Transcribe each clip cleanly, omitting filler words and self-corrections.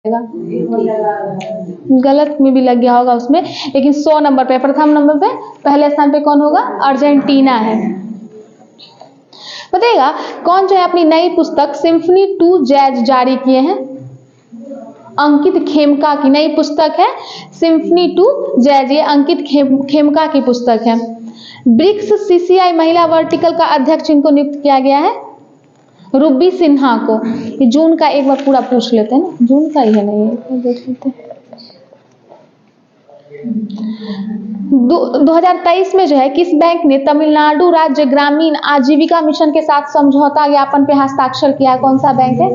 गलत में भी लग गया होगा उसमें, लेकिन 100 नंबर पे, प्रथम नंबर पे पहले स्थान पे कौन होगा? अर्जेंटीना है। बताइएगा कौन जो है अपनी नई पुस्तक सिम्फनी टू जैज जारी किए हैं? अंकित खेमका की नई पुस्तक है सिम्फनी टू जैज, ये अंकित खेमका की पुस्तक है। ब्रिक्स सीसीआई महिला वर्टिकल का अध्यक्ष इनको नियुक्त किया गया है रूबी सिन्हा को। ये जून का एक बार पूरा पूछ लेते हैं ना, जून का ही है ना ये, देख लेते हैं। 2023 में जो है किस बैंक ने तमिलनाडु राज्य ग्रामीण आजीविका मिशन के साथ समझौता ज्ञापन पे हस्ताक्षर किया? कौन सा बैंक है?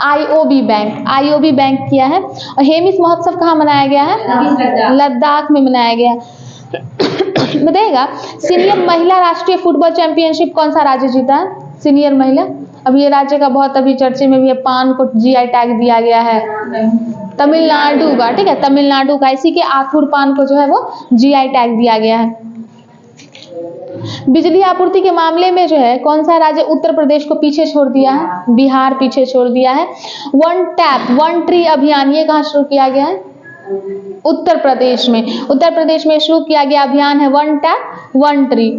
आईओबी बैंक, आईओबी बैंक किया है। और हेमिस महोत्सव कहाँ मनाया गया है? लद्दाख में मनाया गया है। बताइएगा सीनियर महिला राष्ट्रीय फुटबॉल चैंपियनशिप कौन सा राज्य जीता है? सीनियर महिला, अब ये राज्य का बहुत अभी चर्चे में भी है, पान को जीआई टैग दिया गया है तमिलनाडु का, ठीक है, तमिलनाडु का। इसी के आखुर पान को जो है वो जीआई टैग दिया गया है। बिजली आपूर्ति के मामले में जो है कौन सा राज्य उत्तर प्रदेश को पीछे छोड़ दिया है? बिहार पीछे छोड़ दिया है। वन टैप वन ट्री अभियान ये कहाँ शुरू किया गया है? उत्तर प्रदेश में। उत्तर प्रदेश में शुरू किया गया अभियान है वन टैप वन ट्री,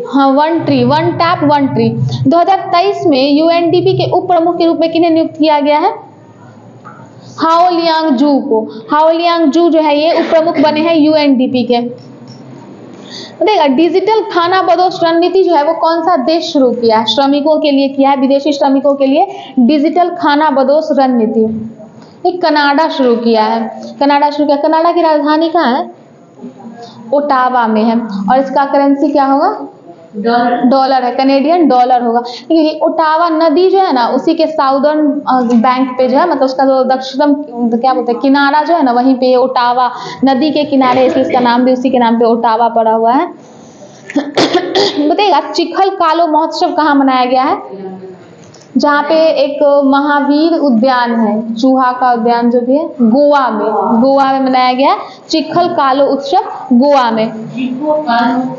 हाँ one tree, one tap one tree. 2023 में यूएनडीपी के उप प्रमुख के रूप में किन्हें नियुक्त किया गया है? हाओ लियांग जू को। हाओ लियांग जू जो है ये उप प्रमुख बने हैं यूएनडीपी के। देखा डिजिटल खाना बदोश रणनीति जो है वो कौन सा देश शुरू किया है? श्रमिकों के लिए किया है, विदेशी श्रमिकों के लिए डिजिटल खाना बदोश रणनीति। ये कनाडा शुरू किया है, कनाडा शुरू किया। कनाडा की राजधानी कहाँ है? ओटावा में है। और इसका करेंसी क्या होगा? डॉलर है, कनेडियन डॉलर होगा। क्योंकि ओटावा नदी जो है ना उसी के साउदर्न बैंक पे जो है, मतलब उसका जो दक्षिणम क्या बोलते हैं किनारा जो है ना वहीं पे ओटावा नदी के किनारे, इसलिए इसका नाम भी उसी के नाम पे ओटावा पड़ा हुआ है। बताइएगा चिखल कालो महोत्सव कहाँ मनाया गया है? जहाँ पे एक महावीर उद्यान है, चूहा का उद्यान जो भी है, गोवा में, गोवा में मनाया गया चिखल कालो उत्सव, गोवा में।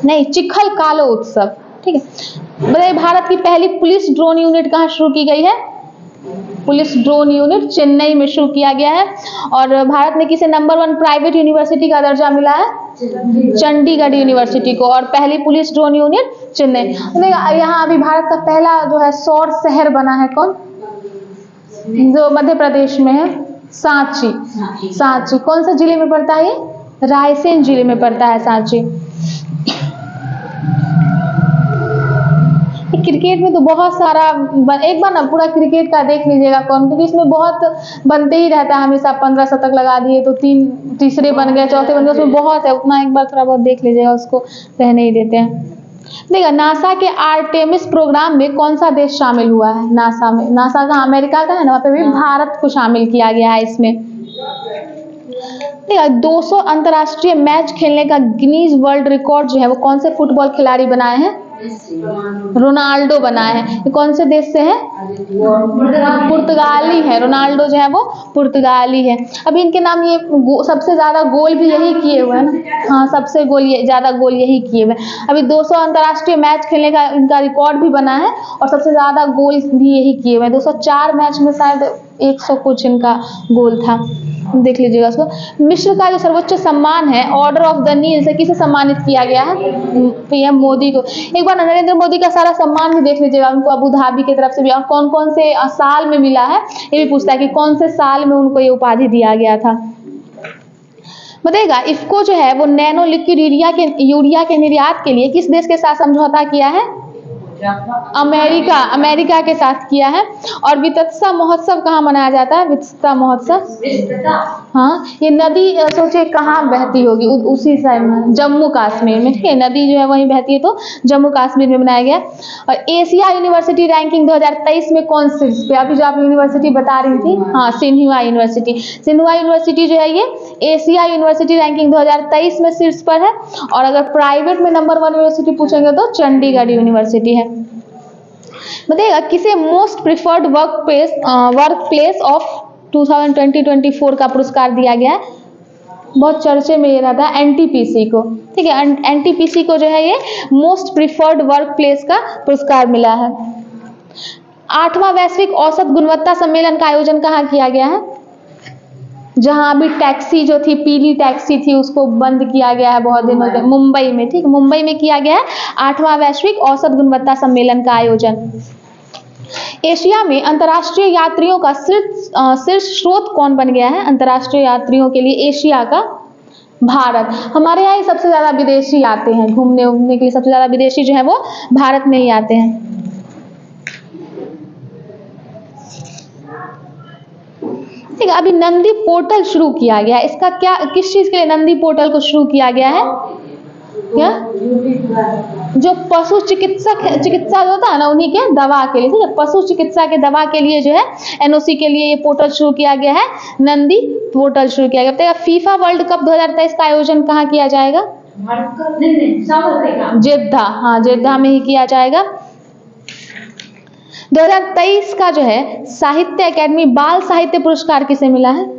नहीं, चिखल कालो उत्सव, ठीक है। बताइए भारत की पहली पुलिस ड्रोन यूनिट कहाँ शुरू की गई है? पुलिस ड्रोन यूनिट चेन्नई में शुरू किया गया है। और भारत में किसे नंबर 1 प्राइवेट यूनिवर्सिटी का दर्जा मिला है? चंडीगढ़ यूनिवर्सिटी को। और पहली पुलिस ड्रोन यूनिट चेन्नई। यहाँ अभी भारत का पहला जो है सौर शहर बना है कौन? जो मध्य प्रदेश में है, सांची। सांची कौन सा जिले में पड़ता है? ये रायसेन जिले में पड़ता है सांची। क्रिकेट में तो बहुत सारा, एक बार ना पूरा क्रिकेट का देख लीजिएगा कौन, क्योंकि इसमें बहुत बनते ही रहता है हमेशा। 15 शतक लगा दिए तो तीसरे बन गए, चौथे बन गए, उसमें बहुत है, उतना एक बार थोड़ा बहुत देख लीजिएगा, उसको रहने ही देते हैं। देखा नासा के आर्टेमिस प्रोग्राम में कौन सा देश शामिल हुआ है? नासा में, नासा का अमेरिका का है ना, वहाँ पे भी भारत को शामिल किया गया है इसमें। देखा 200 अंतर्राष्ट्रीय मैच खेलने का गिनीज वर्ल्ड रिकॉर्ड जो है वो कौन से फुटबॉल खिलाड़ी बनाए हैं? रोनाल्डो बनाए हैं। ये कौन से देश से है? पुर्तगाली है। रोनाल्डो जो है वो पुर्तगाली है। अभी इनके नाम ये सबसे ज्यादा गोल भी यही किए हुए हैं ना, हाँ सबसे ज्यादा गोल यही किए हुए। अभी 200 अंतर्राष्ट्रीय मैच खेलने का इनका रिकॉर्ड भी बना है और सबसे ज्यादा गोल भी यही किए हुए। 204 मैच में शायद 100 कुछ इनका गोल था, देख लीजिएगा उसको। मिस्र का जो सर्वोच्च सम्मान है ऑर्डर ऑफ द नील से किसे सम्मानित किया गया है? पीएम मोदी को। एक बार नरेंद्र मोदी का सारा सम्मान भी देख लीजिएगा, उनको अबू धाबी की तरफ से भी, और कौन कौन से साल में मिला है ये भी पूछता है कि कौन से साल में उनको ये उपाधि दिया गया था। बताइएगा इफको जो है वो नैनो लिक्विड यूरिया के निर्यात के लिए किस देश के साथ समझौता किया है? अमेरिका के साथ किया है। और वित्तसा महोत्सव कहाँ मनाया जाता है? वित्तसा महोत्सव, हाँ ये नदी सोचिए कहाँ बहती होगी, उसी साइड में, जम्मू कश्मीर में, ठीक है, नदी जो है वहीं बहती है तो जम्मू कश्मीर में मनाया गया। और एशिया यूनिवर्सिटी रैंकिंग 2023 में कौन शीर्ष पे? अभी जो आप यूनिवर्सिटी बता रही थी, हाँ सिन्हुआ यूनिवर्सिटी। सिन्हुआ यूनिवर्सिटी जो है ये एशिया यूनिवर्सिटी रैंकिंग 2023 में शीर्ष पर है। और अगर प्राइवेट में नंबर 1 यूनिवर्सिटी पूछेंगे तो चंडीगढ़ यूनिवर्सिटी है। बताइएगा किसे most preferred work place of 2020-24 का पुरस्कार दिया गया है? बहुत चर्चे में ये रहता है एनटीपीसी को, ठीक है, एनटीपीसी को जो है ये मोस्ट प्रिफर्ड वर्क प्लेस का पुरस्कार मिला है। 8वां वैश्विक औसत गुणवत्ता सम्मेलन का आयोजन कहाँ किया गया है? जहाँ अभी टैक्सी जो थी, पीली टैक्सी थी, उसको बंद किया गया है बहुत दिनों से, मुंबई में, ठीक, मुंबई में किया गया है 8वां वैश्विक औसत गुणवत्ता सम्मेलन का आयोजन। एशिया में अंतर्राष्ट्रीय यात्रियों का शीर्ष स्रोत कौन बन गया है? अंतर्राष्ट्रीय यात्रियों के लिए एशिया का भारत। हमारे यहाँ ही सबसे ज्यादा विदेशी आते हैं घूमने उमने के लिए, सबसे ज्यादा विदेशी जो है वो भारत में ही आते हैं। ठीक है, अभी नंदी पोर्टल शुरू किया गया है, इसका क्या, किस चीज के लिए नंदी पोर्टल को शुरू किया गया है? क्या? जो पशु चिकित्सा होता है ना, उन्हीं के दवा के लिए, ठीक है, पशु चिकित्सा के दवा के लिए जो है एनओसी के लिए ये पोर्टल शुरू किया गया है, नंदी पोर्टल शुरू किया गया। फीफा वर्ल्ड कप 2023 का आयोजन कहाँ किया जाएगा? जेद्दा, हाँ जेद्दा में ही किया जाएगा। 2023 का जो है साहित्य अकादमी बाल साहित्य पुरस्कार किसे मिला है?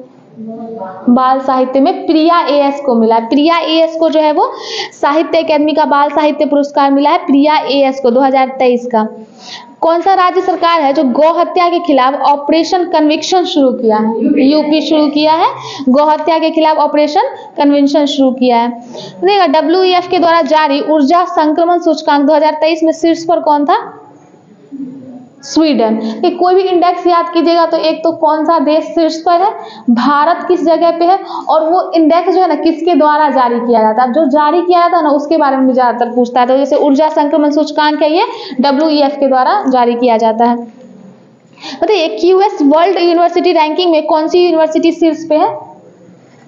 बाल साहित्य में प्रिया एएस को मिला है। प्रिया एएस को जो है वो साहित्य अकादमी का बाल साहित्य पुरस्कार मिला है, प्रिया एएस को 2023 का। कौन सा राज्य सरकार है जो गौ हत्या के खिलाफ ऑपरेशन कन्विक्शन शुरू किया है? यूपी शुरू किया है, गौ हत्या के खिलाफ ऑपरेशन कन्विक्शन शुरू किया है। देखिएगा, WEF के द्वारा जारी ऊर्जा संक्रमण सूचकांक 2023 में शीर्ष पर कौन था? स्वीडन। कि कोई भी इंडेक्स याद कीजिएगा तो एक तो कौन सा देश शीर्ष पर है, भारत किस जगह पे है, और वो इंडेक्स जो है ना किसके द्वारा जारी किया जाता है, जो जारी किया जाता है ना उसके बारे में ज्यादातर पूछता है। तो जैसे ऊर्जा संक्रमण सूचकांक है, ये WEF के द्वारा जारी किया जाता है। बताइए, QS वर्ल्ड यूनिवर्सिटी रैंकिंग में कौन सी यूनिवर्सिटी शीर्ष पे है?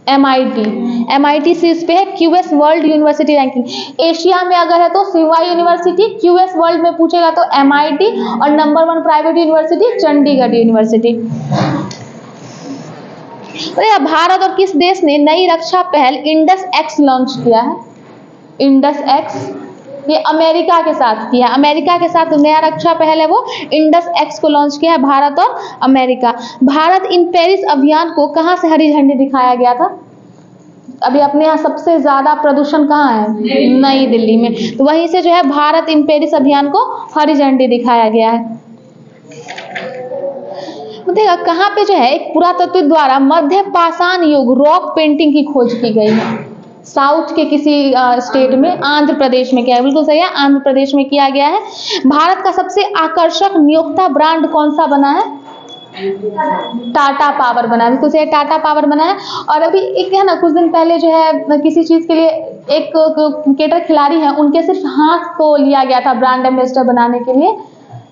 MIT शीर्ष पे है, QS world university ranking. Asia में अगर है तो सिवाई यूनिवर्सिटी, QS वर्ल्ड में पूछेगा तो MIT, और number 1 private university Chandigarh university. Bharat और किस देश ने नई रक्षा पहल इंडस एक्स लॉन्च किया है? इंडस एक्स, ये अमेरिका के साथ किया है, अमेरिका के साथ नया रक्षा पहल है वो इंडस एक्स को लॉन्च किया है भारत और अमेरिका। भारत इन पेरिस अभियान को कहाँ से हरी झंडी दिखाया गया था? अभी अपने यहाँ सबसे ज्यादा प्रदूषण कहाँ है? नई दिल्ली में, तो वहीं से जो है भारत इन पेरिस अभियान को हरी झंडी दिखाया गया है। देखा कहाँ पे जो है एक पुरातत्व द्वारा मध्य पाषाण युग रॉक पेंटिंग की खोज की गई है? साउथ के किसी स्टेट में, आंध्र प्रदेश में किया है, बिल्कुल सही है, आंध्र प्रदेश में किया गया है। भारत का सबसे आकर्षक नियोक्ता ब्रांड कौन सा बना है? टाटा पावर बना है, बिल्कुल सही, टाटा पावर बना है। और अभी एक है ना, कुछ दिन पहले जो है किसी चीज के लिए एक क्रिकेटर खिलाड़ी है, उनके सिर्फ हाथ को लिया गया था ब्रांड एम्बेसडर बनाने के लिए,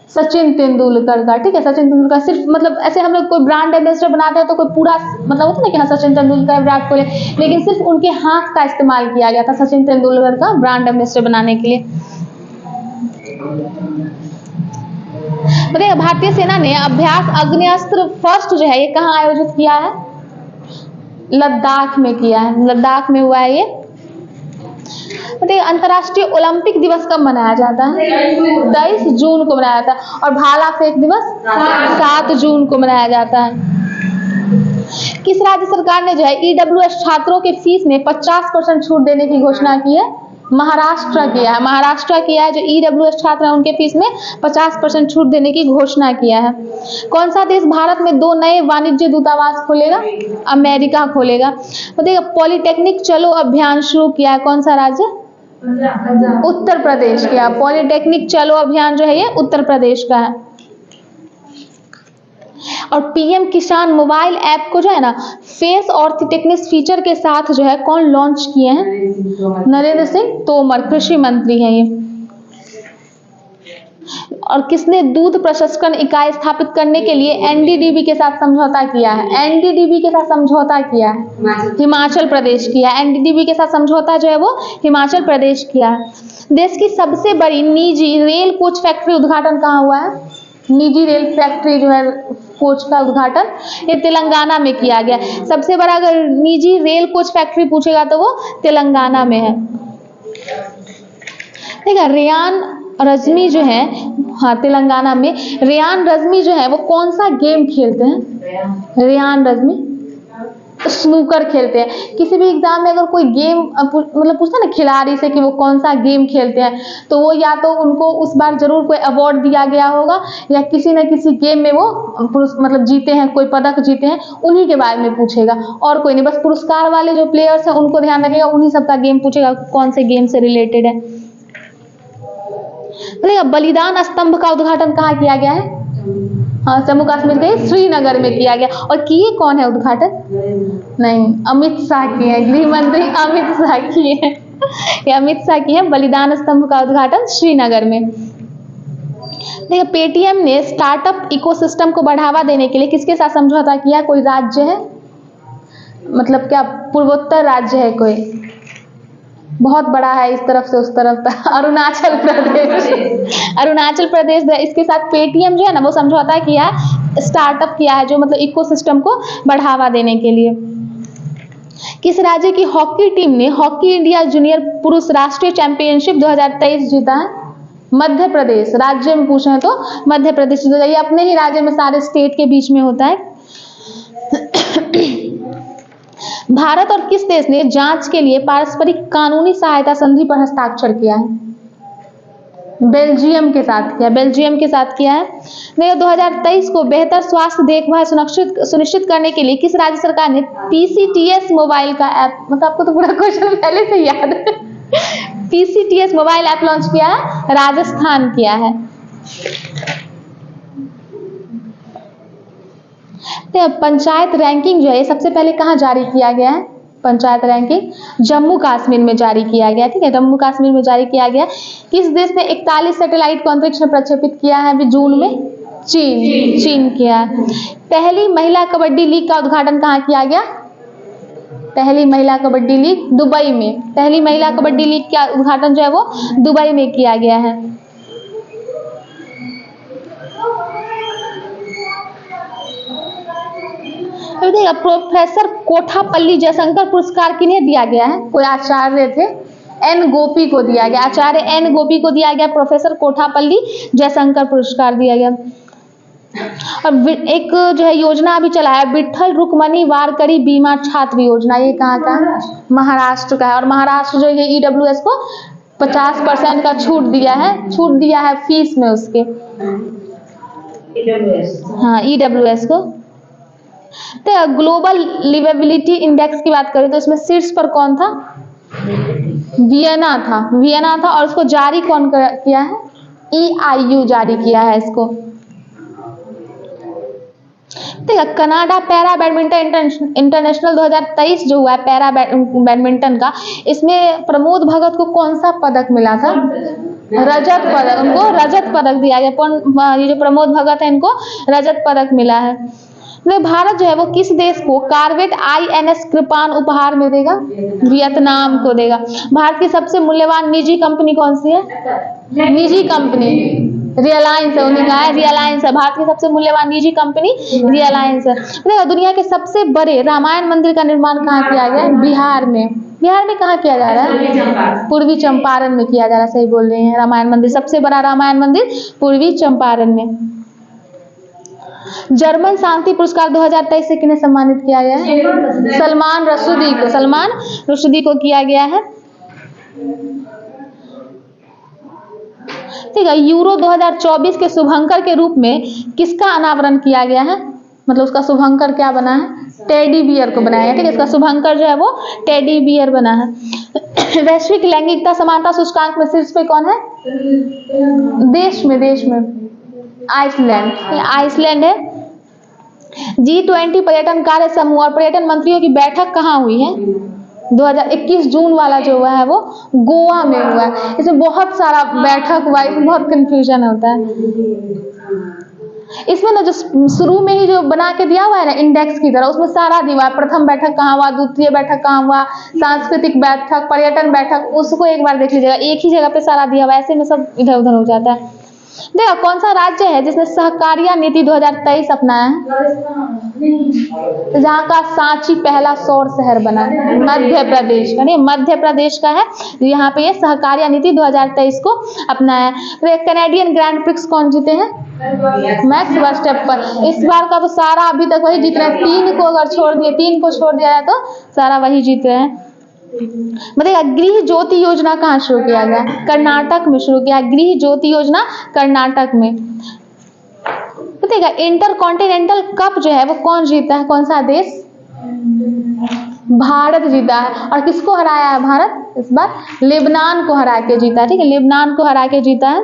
सचिन तेंदुलकर का, ठीक है, सचिन तेंदुलकर। सिर्फ मतलब ऐसे हम लोग कोई ब्रांड एम्बेसडर बनाते हैं तो कोई पूरा मतलब होता है ना कि हाँ सचिन तेंदुलकर, विराट कोहली, लेकिन सिर्फ उनके हाथ का इस्तेमाल किया गया था सचिन तेंदुलकर का ब्रांड एम्बेसडर बनाने के लिए। बताइए, भारतीय सेना ने अभ्यास अग्नेयास्त्र फर्स्ट जो है ये कहाँ आयोजित किया है? लद्दाख में किया है, लद्दाख में हुआ है ये। बताइए, अंतर्राष्ट्रीय ओलंपिक दिवस कब मनाया जाता है? 23 जून को मनाया जाता है। और भाला फेंक दिवस 7 जून को मनाया जाता है। किस राज्य सरकार ने जो है EWS छात्रों के फीस में 50% छूट देने की घोषणा की है? महाराष्ट्र किया है, महाराष्ट्र किया है, जो EWS छात्र हैं उनके फीस में 50% छूट देने की घोषणा किया है। कौन सा देश भारत में 2 नए वाणिज्य दूतावास खोलेगा? अमेरिका खोलेगा। बताइए, पॉलिटेक्निक चलो अभियान शुरू किया है कौन सा राज्य? उत्तर प्रदेश किया। पॉलिटेक्निक चलो अभियान जो है ये उत्तर प्रदेश का है। और PM किसान मोबाइल ऐप को जो है ना फेस ऑर्थोटेक्निक्स फीचर के साथ जो है कौन लॉन्च किए हैं? नरेंद्र सिंह तोमर, कृषि मंत्री हैं ये। और किसने दूध प्रसंस्करण इकाई स्थापित करने के लिए NDDB के साथ समझौता किया है? NDDB के साथ समझौता किया है हिमाचल प्रदेश किया है। NDDB के साथ समझौता जो है वो हिमाचल प्रदेश किया है। देश की सबसे बड़ी निजी रेल कोच फैक्ट्री उद्घाटन कहाँ हुआ है? निजी रेल फैक्ट्री जो है कोच का उद्घाटन ये तेलंगाना में किया गया। सबसे बड़ा अगर निजी रेल कोच फैक्ट्री पूछेगा तो वो तेलंगाना में है। देखा, रेयान रजमी जो है, हाँ तेलंगाना में, रेयान रजमी जो है वो कौन सा गेम खेलते हैं? रेयान रजमी स्नूकर खेलते हैं। किसी भी एग्जाम में अगर कोई गेम मतलब पूछता है ना खिलाड़ी से कि वो कौन सा गेम खेलते हैं, तो वो या तो उनको उस बार जरूर कोई अवार्ड दिया गया होगा या किसी न किसी गेम में वो मतलब जीते हैं, कोई पदक जीते हैं, उन्हीं के बारे में पूछेगा और कोई नहीं। बस पुरस्कार वाले जो प्लेयर्स हैं उनको ध्यान रखेगा, उन्हीं सबका गेम पूछेगा कौन से गेम से रिलेटेड है। बलिदान स्तंभ का उद्घाटन कहाँ किया गया है? हाँ, जम्मू कश्मीर के श्रीनगर में किया गया। और किए कौन है उद्घाटन? नहीं, अमित शाह की है, गृह मंत्री अमित शाह की है। ये अमित शाह की है बलिदान स्तंभ का उद्घाटन श्रीनगर में। देखिए, पेटीएम ने स्टार्टअप इकोसिस्टम को बढ़ावा देने के लिए किसके साथ समझौता किया? कोई राज्य है, मतलब क्या पूर्वोत्तर राज्य है कोई, बहुत बड़ा है इस तरफ से उस तरफ तक, अरुणाचल प्रदेश। अरुणाचल प्रदेश इसके साथ पेटीएम जो है ना वो समझौता किया, स्टार्टअप किया है, जो मतलब इकोसिस्टम को बढ़ावा देने के लिए। किस राज्य की हॉकी टीम ने हॉकी इंडिया जूनियर पुरुष राष्ट्रीय चैंपियनशिप 2023 जीता है? मध्य प्रदेश। राज्य में पूछे तो मध्य प्रदेश। ये अपने ही राज्य में सारे स्टेट के बीच में होता है। भारत और किस देश ने जांच के लिए पारस्परिक कानूनी सहायता संधि पर हस्ताक्षर किया है? बेल्जियम के साथ किया, बेल्जियम के साथ किया है। 2023 को बेहतर स्वास्थ्य देखभाल सुनिश्चित करने के लिए किस राज्य सरकार ने PCTS मोबाइल का ऐप, मतलब आपको तो पूरा क्वेश्चन पहले से याद है, PCTS मोबाइल ऐप लॉन्च किया है? राजस्थान किया है। तो पंचायत रैंकिंग जो है सबसे पहले कहाँ जारी किया गया है? पंचायत रैंकिंग जम्मू कश्मीर में जारी किया गया। ठीक है, जम्मू कश्मीर में जारी किया गया। किस देश ने 41 सैटेलाइट को अंतरिक्ष में प्रक्षेपित किया है अभी जून में? चीन किया। पहली महिला कबड्डी लीग का उद्घाटन कहाँ किया गया? पहली महिला कबड्डी लीग दुबई में। पहली महिला कबड्डी लीग का उद्घाटन जो है वो दुबई में किया गया है। प्रोफेसर कोठापल्ली जयशंकर पुरस्कार किन्हें दिया गया है? कोई आचार्य थे, एन गोपी को दिया गया, आचार्य एन गोपी को दिया गया प्रोफेसर कोठापल्ली जयशंकर पुरस्कार दिया गया। और एक जो है योजना अभी चला है, विठल रुक्मणी वारकरी बीमा छात्र योजना। ये कहाँ का है? महाराष्ट्र का है। और महाराष्ट्र जो है EWS को 50% का छूट दिया है फीस में उसके। हाँ, EWS को। तो ग्लोबल लिवेबिलिटी इंडेक्स की बात करें तो इसमें शीर्ष पर कौन था? वियना था। और उसको जारी कौन किया है? EIU जारी किया है इसको। ठीक है, कनाडा पैरा बैडमिंटन इंटरनेशनल 2023 जो हुआ है पैरा बैडमिंटन का, इसमें प्रमोद भगत को कौन सा पदक मिला था? रजत पदक। उनको रजत पदक दिया गया। ये जो प्रमोद भगत है इनको रजत पदक मिला है। भारत जो है वो किस देश को कार्वेट INS कृपान उपहार में देगा? वियतनाम को देगा। भारत की सबसे मूल्यवान निजी कंपनी कौन सी है? निजी कंपनी रिलायंस है। उन्हें कहा है रिलायंस है। भारत की सबसे मूल्यवान निजी कंपनी रिलायंस है। दुनिया के सबसे बड़े रामायण मंदिर का निर्माण कहाँ किया गया? बिहार में। बिहार में कहाँ किया जा रहा है? पूर्वी चंपारण में किया जा रहा है। सही बोल रहे हैं। रामायण मंदिर, सबसे बड़ा रामायण मंदिर पूर्वी चंपारण में। जर्मन शांति पुरस्कार 2023 से किन्हें सम्मानित किया गया है? सलमान रुश्दी को किया गया है। ठीक है, यूरो 2024 के शुभंकर के रूप में किसका अनावरण किया गया है? मतलब उसका शुभंकर क्या बना है? टेडी बियर को बनाया है। ठीक है, इसका शुभंकर जो है वो टेडी बियर बना है। वैश्विक लैंगिकता समानता सूचकांक में शीर्ष पे कौन है? देश में आइसलैंड है। G20 पर्यटन कार्य समूह और पर्यटन मंत्रियों की बैठक कहाँ हुई है? 2021 जून वाला जो हुआ है वो गोवा में हुआ है। इसमें बहुत सारा बैठक हुआ, इसमें बहुत कंफ्यूजन होता है। इसमें ना जो शुरू में ही जो बना के दिया हुआ है ना इंडेक्स की तरह, उसमें सारा दिया, प्रथम बैठक कहाँ हुआ, द्वितीय बैठक कहाँ हुआ, सांस्कृतिक बैठक, पर्यटन बैठक, उसको एक बार देख लीजिएगा। एक ही जगह पे सारा दिया हुआ है, ऐसे में सब इधर उधर हो जाता है। देखा कौन सा राज्य है जिसने सहकारिता नीति 2023 अपनाया है? जहाँ का सांची पहला सौर शहर बना है, मध्य प्रदेश का, नहीं मध्य प्रदेश का है। यहाँ पे ये सहकारिता नीति 2023 को अपनाया है। तो कैनेडियन ग्रैंड प्रिक्स कौन जीते हैं? मैक्स वर्स्टेपर। इस बार का तो सारा अभी तक वही जीत रहे हैं। 3 को अगर छोड़ दिए, 3 को छोड़ दिया जाए तो सारा वही जीत रहे हैं। बताइए गृह ज्योति योजना कहाँ शुरू किया गया? कर्नाटक में शुरू किया। गृह ज्योति योजना कर्नाटक में। बताइएगा इंटर कॉन्टिनेंटल कप जो है वो कौन जीता है? कौन सा देश? भारत जीता है। और किसको हराया है भारत इस बार? लेबनान को हरा के जीता है। ठीक है, लेबनान को हरा के जीता है।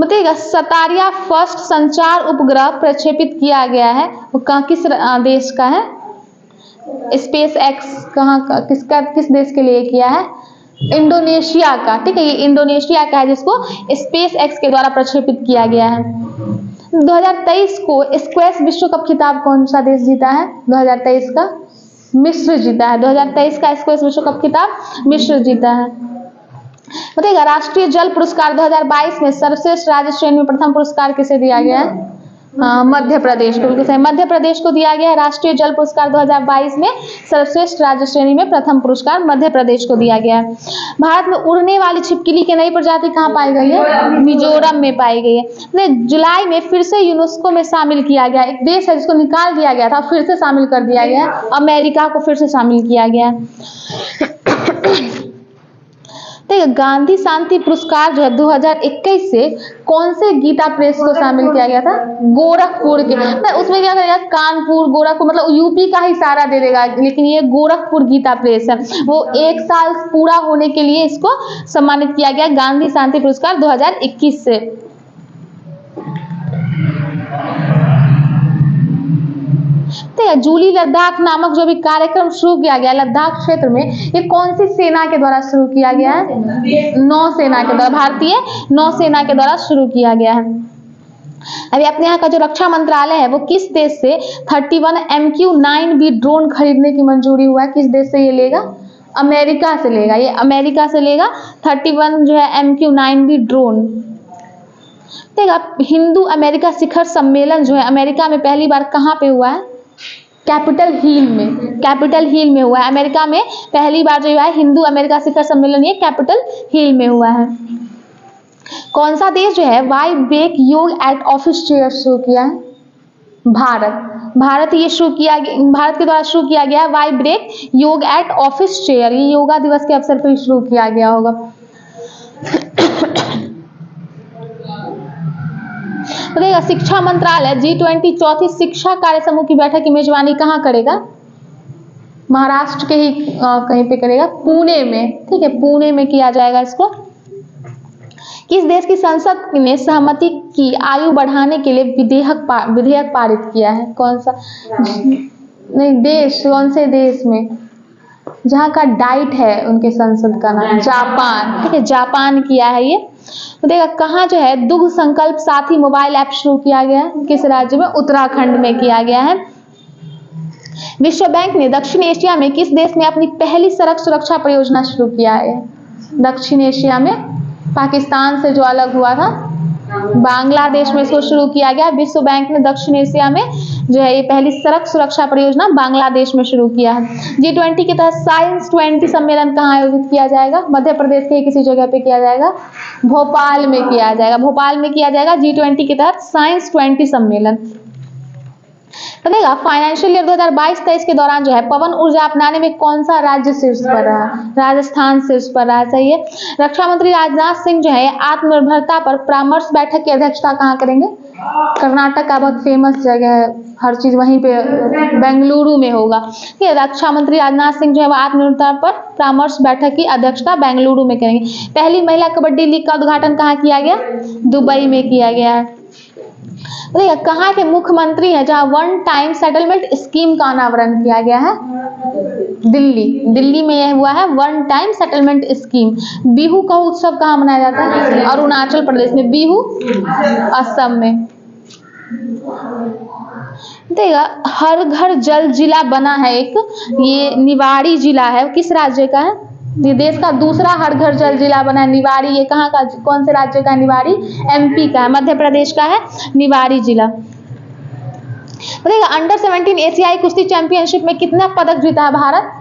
बताइएगा सतारिया फर्स्ट संचार उपग्रह प्रक्षेपित किया गया है, वो किस देश का है? स्पेस एक्स कहाँ का, किस देश के लिए किया है? इंडोनेशिया का। ठीक है, ये इंडोनेशिया का है जिसको स्पेस एक्स के द्वारा प्रक्षेपित किया गया है। 2023 को स्क्वैश विश्व कप खिताब कौन सा देश जीता है? 2023 का मिस्र जीता है। 2023 का स्क्वैश विश्व कप खिताब मिस्र जीता है। बताइएगा राष्ट्रीय जल पुरस्कार 2022 में सर्वश्रेष्ठ राज्य श्रेणी में प्रथम पुरस्कार किसे दिया गया है? मध्य प्रदेश को। बिल्कुल सही, मध्य प्रदेश को दिया गया है। राष्ट्रीय जल पुरस्कार 2022 में सर्वश्रेष्ठ राज्य श्रेणी में प्रथम पुरस्कार मध्य प्रदेश को दिया गया है। भारत में उड़ने वाली छिपकली की नई प्रजाति कहाँ पाई गई है? मिजोरम में पाई गई है। जुलाई में फिर से यूनेस्को में शामिल किया गया एक देश है जिसको निकाल दिया गया था, फिर से शामिल कर दिया गया है। अमेरिका को फिर से शामिल किया गया है। देखिए गांधी शांति पुरस्कार जो है 2021 से कौन से गीता प्रेस को शामिल किया गया था? गोरखपुर के। उसमें क्या करेगा? कानपुर, गोरखपुर, मतलब यूपी का ही सारा दे देगा, लेकिन ये गोरखपुर गीता प्रेस है। वो 1 साल पूरा होने के लिए इसको सम्मानित किया गया गांधी शांति पुरस्कार 2021 से। जूली लद्दाख नामक जो भी कार्यक्रम शुरू किया गया लद्दाख क्षेत्र में, ये कौन सी सेना के द्वारा शुरू किया गया है? नौसेना के द्वारा, भारतीय नौसेना के द्वारा शुरू किया गया है। अभी अपने यहाँ का जो रक्षा मंत्रालय है वो किस देश से 31 MQ-9B ड्रोन खरीदने की मंजूरी हुआ है? किस देश से ये लेगा? अमेरिका से लेगा। ये अमेरिका से लेगा 31 जो है MQ-9B ड्रोन। देखा हिंदू अमेरिका शिखर सम्मेलन जो है अमेरिका में पहली बार कहाँ पे हुआ है? कैपिटल हिल में। कैपिटल हिल में हुआ है। अमेरिका में पहली बार जो है हिंदू अमेरिका शिखर सम्मेलन ये कैपिटल हिल में हुआ है। कौन सा देश जो है वाई ब्रेक योग एट ऑफिस चेयर शुरू किया है? भारत। भारत ये शुरू किया, भारत के द्वारा शुरू किया गया वाई ब्रेक योग एट ऑफिस चेयर। ये योगा दिवस के अवसर पर शुरू किया गया होगा। बताइएगा शिक्षा मंत्रालय G20 चौथी शिक्षा कार्य समूह की बैठक की मेजबानी कहाँ करेगा? महाराष्ट्र के ही कहीं पे करेगा, पुणे में। ठीक है, पुणे में किया जाएगा इसको। किस देश की संसद ने सहमति की आयु बढ़ाने के लिए विधेयक पारित किया है? कौन सा? नहीं देश, कौन से देश में? जहाँ का डाइट है उनके संसद का नाम जापान। ठीक है, जापान किया है ये। तो देखा कहाँ जो है दुग्ध संकल्प साथी मोबाइल ऐप शुरू किया गया है? किस राज्य में? उत्तराखंड में किया गया है। विश्व बैंक ने दक्षिण एशिया में किस देश में अपनी पहली सड़क सुरक्षा परियोजना शुरू किया है? दक्षिण एशिया में पाकिस्तान से जो अलग हुआ था, बांग्लादेश में इसको शुरू किया गया। विश्व बैंक ने दक्षिण एशिया में जो है ये पहली सड़क सुरक्षा परियोजना बांग्लादेश में शुरू किया है। G20 के तहत साइंस 20 सम्मेलन कहाँ आयोजित किया जाएगा? मध्य प्रदेश के किसी जगह पे किया जाएगा, भोपाल में किया जाएगा। भोपाल में किया जाएगा G20 के तहत साइंस 20 सम्मेलन। बताइएगा फाइनेंशियल ईयर 2022-23 के दौरान जो है पवन ऊर्जा अपनाने में कौन सा राज्य शीर्ष पर रहा? राजस्थान शीर्ष पर रहा। सही है। रक्षा मंत्री राजनाथ सिंह जो है आत्मनिर्भरता पर परामर्श बैठक की अध्यक्षता कहाँ करेंगे? कर्नाटक का बहुत फेमस जगह है, हर चीज वहीं पे बेंगलुरु में होगा। ठीक है, रक्षा मंत्री राजनाथ सिंह जो है वो आत्मनिर्भरता पर परामर्श बैठक की अध्यक्षता बेंगलुरु में करेंगे। पहली महिला कबड्डी लीग का उद्घाटन कहाँ किया गया? दुबई में किया गया है। देखिए कहाँ के मुख्यमंत्री हैं जहाँ वन टाइम सेटलमेंट स्कीम का अनावरण किया गया है? दिल्ली में यह हुआ है one time settlement scheme. Bihu का उत्सव कहाँ मनाया जाता है? अरुणाचल प्रदेश में। बिहू असम में। देखिएगा हर घर जल जिला बना है एक, ये निवाड़ी जिला है, किस राज्य का है? ये देश का दूसरा हर घर जल जिला बना है निवाड़ी। ये कहाँ का, कौन से राज्य का है निवाड़ी? एमपी का है, मध्य प्रदेश का है निवाड़ी जिला। बताइएगा अंडर 17 एशियाई कुश्ती चैंपियनशिप में कितना पदक जीता है भारत?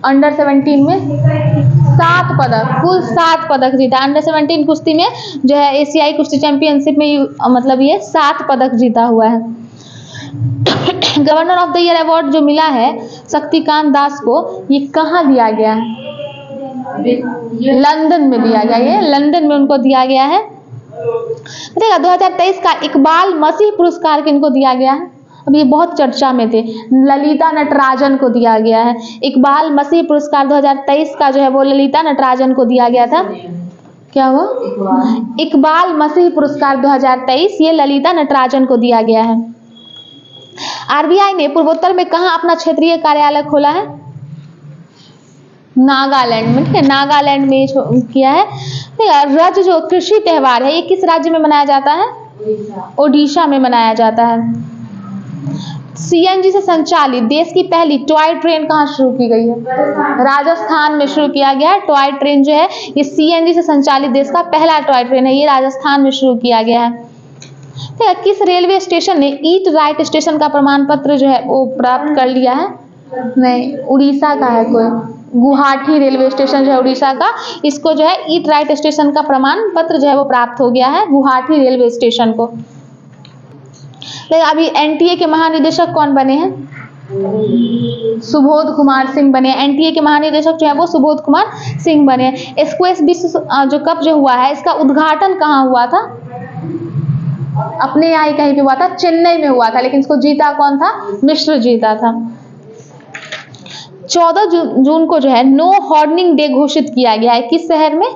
अंडर 17 में 7 पदक, कुल 7 पदक जीता। अंडर 17 कुश्ती में जो है एशियाई कुश्ती चैंपियनशिप में मतलब ये 7 पदक जीता हुआ है। Governor of the year award जो मिला है शक्तिकांत दास को, ये कहाँ दिया गया है? लंदन में दिया गया, ये लंदन में उनको दिया गया है। देखिएगा 2023 का इकबाल मसीह पुरस्कार किनको दिया गया है? अब ये बहुत चर्चा में थे, ललिता नटराजन को दिया गया है। इकबाल मसीह पुरस्कार 2023 का जो है वो ललिता नटराजन को दिया गया था। क्या हुआ? इकबाल मसीह पुरस्कार 2023 ये ललिता नटराजन को दिया गया है। आरबीआई ने पूर्वोत्तर में कहाँ अपना क्षेत्रीय कार्यालय खोला है? नागालैंड में, ठीक है, नागालैंड में किया है। रज जो कृषि त्योहार है ये किस राज्य में मनाया जाता है? ओडिशा में मनाया जाता है। सीएनजी से संचालित देश की पहली टॉय ट्रेन कहाँ शुरू की गई है? राजस्थान में शुरू किया गया है। टॉय ट्रेन जो है ये सीएनजी से संचालित देश का पहला टॉय ट्रेन है, ये राजस्थान में शुरू किया गया है। किस रेलवे स्टेशन ने ईट राइट स्टेशन का प्रमाण पत्र जो है वो प्राप्त कर लिया है? नहीं, उड़ीसा का है कोई, गुवाहाटी रेलवे स्टेशन जो है उड़ीसा का, इसको जो है ईट राइट स्टेशन का प्रमाण पत्र जो है वो प्राप्त हो गया है गुवाहाटी रेलवे स्टेशन को। अभी एनटीए के महानिदेशक कौन बने हैं? सुबोध कुमार सिंह बने। एनटीए के महानिदेशक जो है वो सुबोध कुमार सिंह बने। स्क्वैश विश्व जो कप जो हुआ है इसका उद्घाटन कहाँ हुआ था? अपने यहाँ ही कहीं पे हुआ था, चेन्नई में हुआ था, लेकिन इसको जीता कौन था? मिस्र जीता था। 14 जून को जो है नो हॉर्निंग डे घोषित किया गया है, किस शहर में?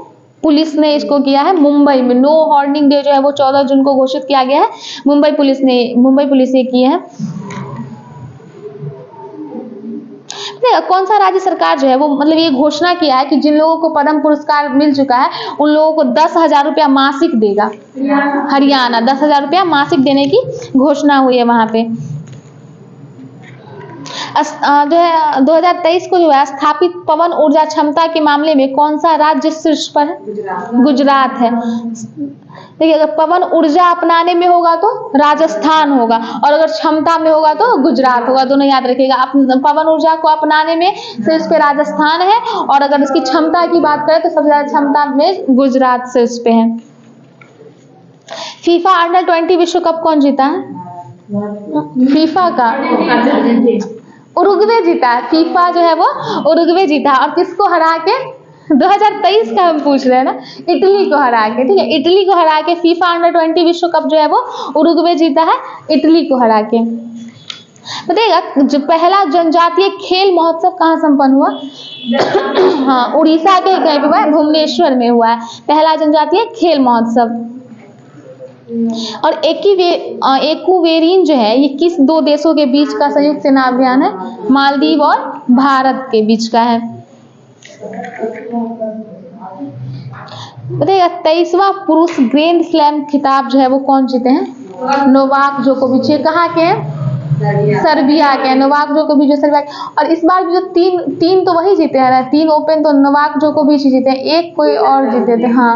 पुलिस ने इसको किया है मुंबई में। नो हॉर्निंग डे जो है वो 14 जून को घोषित किया गया है, मुंबई पुलिस ने किए हैं। कौन सा राज्य सरकार जो है वो मतलब ये घोषणा किया है कि जिन लोगों को पद्म पुरस्कार मिल चुका है उन लोगों को 10,000 रुपया मासिक देगा? हरियाणा 10,000 रुपया मासिक देने की घोषणा हुई है वहां पे। जो है 2023 को जो है स्थापित पवन ऊर्जा क्षमता के मामले में कौन सा राज्य शीर्ष पर है? गुजरात है। देखिए अगर पवन ऊर्जा अपनाने में होगा तो राजस्थान होगा, और अगर क्षमता में होगा तो गुजरात होगा, दोनों याद रखिएगा। पवन ऊर्जा को अपनाने में शीर्ष पे राजस्थान है, और अगर इसकी क्षमता की बात करें तो सबसे ज्यादा क्षमता में गुजरात शीर्ष पे है। फीफा अंडर 20 विश्व कप कौन जीता है? फीफा का उरुग्वे जीता है। फीफा जो है वो उरुग्वे जीता है, और किसको हरा के? 2023 का हम पूछ रहे हैं ना, इटली को हरा के, ठीक है, इटली को हरा के फीफा अंडर 20 विश्व कप जो है वो उरुग्वे जीता है, इटली को हरा के। बताइएगा जो पहला जनजातीय खेल महोत्सव कहाँ संपन्न हुआ? हाँ, उड़ीसा के कहीं पे हुआ, भुवनेश्वर में हुआ है पहला जनजातीय खेल महोत्सव। और एक्वेरिन जो है ये किस 2 देशों के बीच का संयुक्त सेना अभियान है? मालदीव और भारत के बीच का है। बताइएगा 23वां पुरुष ग्रैंड स्लैम खिताब जो है वो कौन जीते हैं? नोवाक जोकोविच। कहाँ के हैं? सर्बिया के। नोवाक जोकोविच जो सर्बिया के। और इस बार भी जो तीन तो वही जीते हैं ना, 3 ओपन तो नोवाक जोकोविच ही जीते हैं, एक कोई और जीते थे। हाँ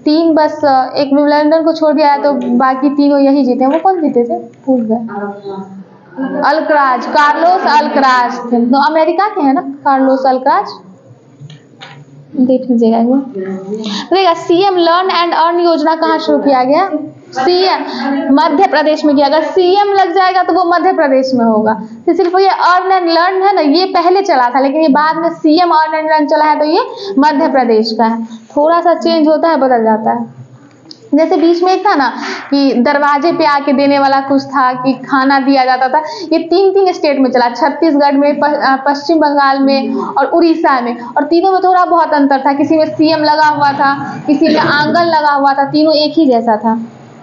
3 बस, एक विंबलडन को छोड़ दिया है तो बाकी 3 यही जीते हैं। वो कौन जीते थे? भूल गए। अल्कराज, कार्लोस अल्कराज थे, तो अमेरिका के हैं ना कार्लोस अल्कराज, देख लीजिएगा एक बार। सीएम लर्न एंड अर्न योजना कहाँ शुरू किया गया? सीएम मध्य प्रदेश में किया। अगर सीएम लग जाएगा तो वो मध्य प्रदेश में होगा। तो सिर्फ ये अर्न एंड लर्न है ना, ये पहले चला था, लेकिन ये बाद में सीएम अर्न एंड लर्न चला है तो ये मध्य प्रदेश का है। थोड़ा सा चेंज होता है, बदल जाता है। जैसे बीच में एक था ना कि दरवाजे पे आके देने वाला कुछ था कि खाना दिया जाता था, ये 3 स्टेट में चला, छत्तीसगढ़ में, पश्चिम बंगाल में और उड़ीसा में, और तीनों में थोड़ा बहुत अंतर था। किसी में सीएम लगा हुआ था, किसी में आंगन लगा हुआ था, तीनों एक ही जैसा था।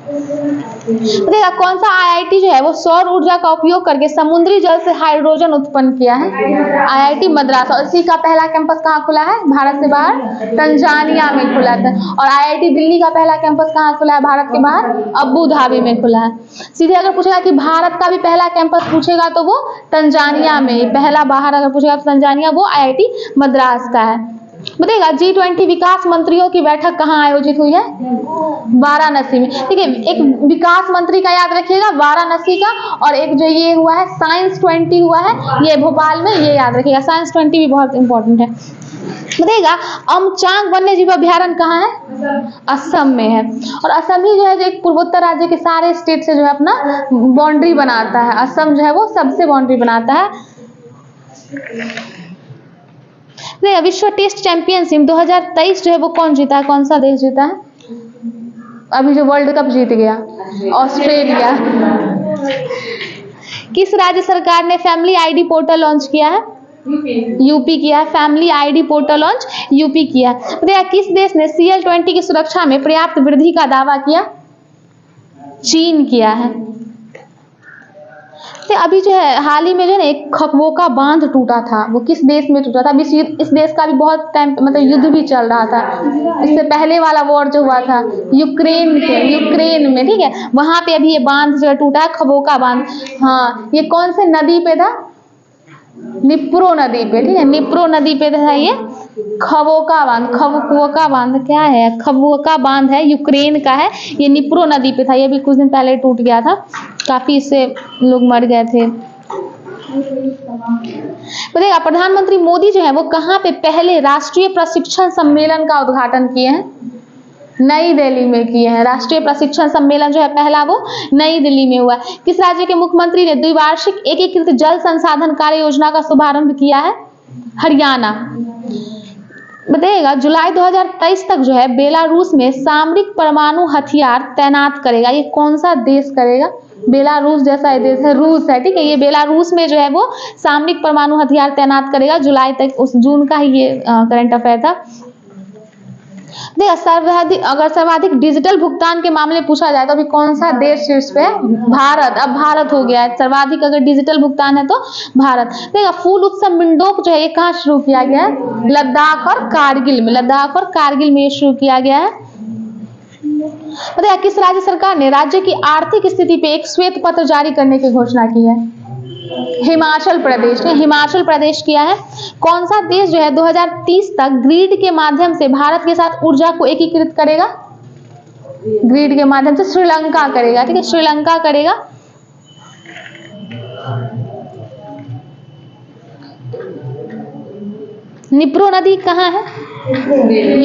देखा कौन सा आईआईटी जो है वो सौर ऊर्जा का उपयोग करके समुद्री जल से हाइड्रोजन उत्पन्न किया है? आईआईटी मद्रास। और इसी का पहला कैंपस कहाँ खुला है भारत से बाहर? तंजानिया में खुला था। और आईआईटी दिल्ली का पहला कैंपस कहाँ खुला है भारत के बाहर? अबू धाबी में खुला है। सीधे अगर पूछेगा कि भारत का भी पहला कैंपस पूछेगा तो वो तंजानिया में, पहला बाहर अगर पूछेगा तो तंजानिया, वो आईआईटी मद्रास का है। बताइएगा G20 विकास मंत्रियों की बैठक कहाँ आयोजित हुई है? वाराणसी में। ठीक है, एक विकास मंत्री का याद रखिएगा वाराणसी का, और एक जो ये हुआ है साइंस 20 हुआ है ये भोपाल में, ये याद रखिएगा। साइंस 20 भी बहुत इंपॉर्टेंट है। बताइएगा अमचांग वन्य जीव अभ्यारण्य कहाँ है? असम में है। और असम ही जो है जो एक पूर्वोत्तर राज्य के सारे स्टेट से जो है अपना बाउंड्री बनाता है। असम जो है वो सबसे बाउंड्री बनाता है। विश्व टेस्ट चैंपियनशिप 2023 जो है वो कौन जीता है? कौन सा देश जीता है? अभी जो वर्ल्ड कप जीत गया, ऑस्ट्रेलिया। किस राज्य सरकार ने फैमिली आईडी पोर्टल लॉन्च किया है? यूपी किया है। Family ID portal launch UP किया है। बताइए किस देश ने CL20 की सुरक्षा में पर्याप्त वृद्धि का दावा किया? चीन किया है। तो अभी जो है हाल ही में जो है ना एक खकवोका बांध टूटा था, वो किस देश में टूटा था? अभी इस देश का भी बहुत टाइम मतलब युद्ध भी चल रहा था। इससे पहले वाला वॉर जो हुआ था यूक्रेन में, ठीक है, वहां पे अभी ये बांध जो है टूटा, खकवोका बांध। हाँ, ये कौन से नदी पे था? निप्रो नदी पे। ठीक है, निप्रो नदी पे था ये खवोका बांध। खवोका बांध क्या है? खवोका बांध है, यूक्रेन का है। ये निप्रो नदी पे था, ये भी कुछ दिन पहले टूट गया था, काफी इससे लोग मर गए थे। बताइएगा प्रधानमंत्री मोदी जो है वो कहाँ पे पहले राष्ट्रीय प्रशिक्षण सम्मेलन का उद्घाटन किए हैं? नई दिल्ली में किए हैं। राष्ट्रीय प्रशिक्षण सम्मेलन जो है पहला वो नई दिल्ली में हुआ है। किस राज्य के मुख्यमंत्री ने द्विवार्षिक एकीकृत जल संसाधन कार्य योजना का शुभारंभ किया है? हरियाणा। बताइएगा जुलाई 2023 तक जो है बेलारूस में सामरिक परमाणु हथियार तैनात करेगा। ये कौन सा देश करेगा? बेलारूस जैसा देश है, रूस है। ठीक है, ये बेलारूस में जो है वो सामरिक परमाणु हथियार तैनात करेगा जुलाई तक। उस जून का ही ये करंट अफेयर था। देखिए अगर सर्वाधिक डिजिटल भुगतान के मामले पूछा जाए तो अभी कौन सा देश शीर्ष पे है? भारत। अब भारत हो गया है सर्वाधिक, अगर डिजिटल भुगतान है तो भारत। देखिए फूल उत्सव मिंडोक जो है ये कहाँ शुरू किया गया है? लद्दाख और कारगिल में। लद्दाख और कारगिल में ये शुरू किया गया है। बताइए किस राज्य सरकार ने राज्य की आर्थिक स्थिति पे एक श्वेत पत्र जारी करने की घोषणा की है? हिमाचल प्रदेश ने। हिमाचल प्रदेश किया है। कौन सा देश जो है 2030 तक ग्रिड के माध्यम से भारत के साथ ऊर्जा को एकीकृत करेगा? ग्रिड के माध्यम से श्रीलंका करेगा। ठीक है, श्रीलंका करेगा। निप्रो नदी कहाँ है?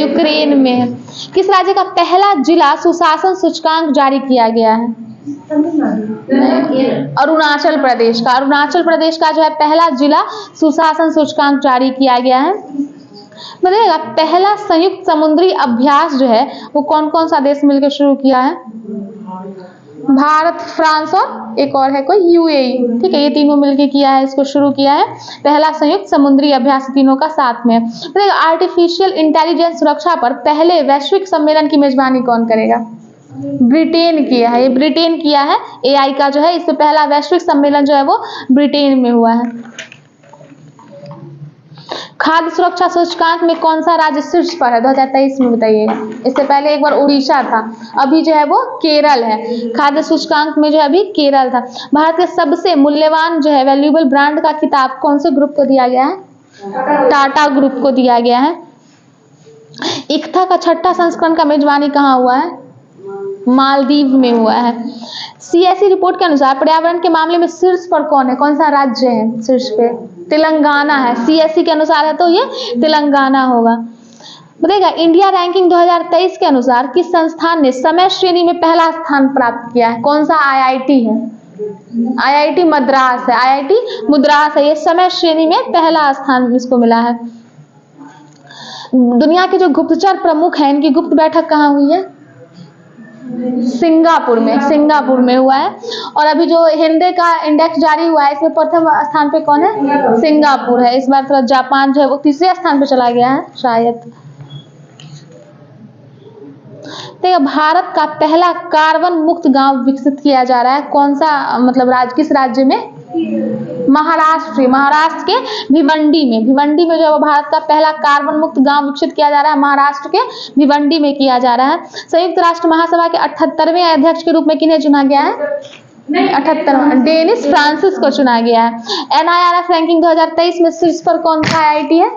यूक्रेन में है। किस राज्य का पहला जिला सुशासन सूचकांक जारी किया गया है? अरुणाचल प्रदेश का। अरुणाचल प्रदेश का जो है पहला जिला सुशासन सूचकांक जारी किया गया है। बताइएगा पहला संयुक्त समुद्री अभ्यास जो है वो कौन कौन सा देश मिलकर शुरू किया है? भारत, फ्रांस और एक और है कोई UAE। ठीक है, ये तीनों मिलकर किया है, इसको शुरू किया है। पहला संयुक्त समुद्री अभ्यास तीनों का साथ में। बताइएगा आर्टिफिशियल इंटेलिजेंस सुरक्षा पर पहले वैश्विक सम्मेलन की मेजबानी कौन करेगा? ब्रिटेन किया है। ये ब्रिटेन किया है AI का जो है, इससे पहला वैश्विक सम्मेलन जो है वो ब्रिटेन में हुआ है। खाद्य सुरक्षा सूचकांक में कौन सा राज्य शीर्ष पर है 2023 में? बताइएगा। इससे पहले एक बार उड़ीसा था, अभी जो है वो केरल है। खाद्य सूचकांक में जो है अभी केरल था। भारत के सबसे मूल्यवान जो है वैल्यूएबल ब्रांड का खिताब कौन से ग्रुप को दिया गया है? टाटा ग्रुप को दिया गया है। इक्था का 6ठा संस्करण का मेजबानी कहाँ हुआ है? मालदीव में हुआ है। CSE रिपोर्ट के अनुसार पर्यावरण के मामले में शीर्ष पर कौन है? कौन सा राज्य है शीर्ष पे? तेलंगाना है। CSE के अनुसार है तो ये तेलंगाना होगा। बताइएगा इंडिया रैंकिंग 2023 के अनुसार किस संस्थान ने समय श्रेणी में पहला स्थान प्राप्त किया है? कौन सा IIT है? IIT मद्रास है। IIT मद्रास है, ये समय श्रेणी में पहला स्थान इसको मिला है। दुनिया के जो गुप्तचर प्रमुख हैं इनकी गुप्त बैठक कहाँ हुई है? सिंगापुर में। सिंगापुर में हुआ है। और अभी जो हिंदी का इंडेक्स जारी हुआ है इसमें प्रथम स्थान पे कौन है? सिंगापुर है। इस बार थोड़ा जापान जो है वो तीसरे स्थान पे चला गया है शायद। देखिए भारत का पहला कार्बन मुक्त गांव विकसित किया जा रहा है। कौन सा मतलब किस राज्य में? महाराष्ट्र के भिवंडी में। भिवंडी में जो है वो भारत का पहला कार्बन मुक्त गांव विकसित किया जा रहा है। महाराष्ट्र के भिवंडी में किया जा रहा है। संयुक्त राष्ट्र महासभा के 78वें अध्यक्ष के रूप में किन्हें चुना गया है? 78वां डेनिस फ्रांसिस को चुना गया है। NIRF रैंकिंग 2023 में शीर्ष पर कौन सा IIT है?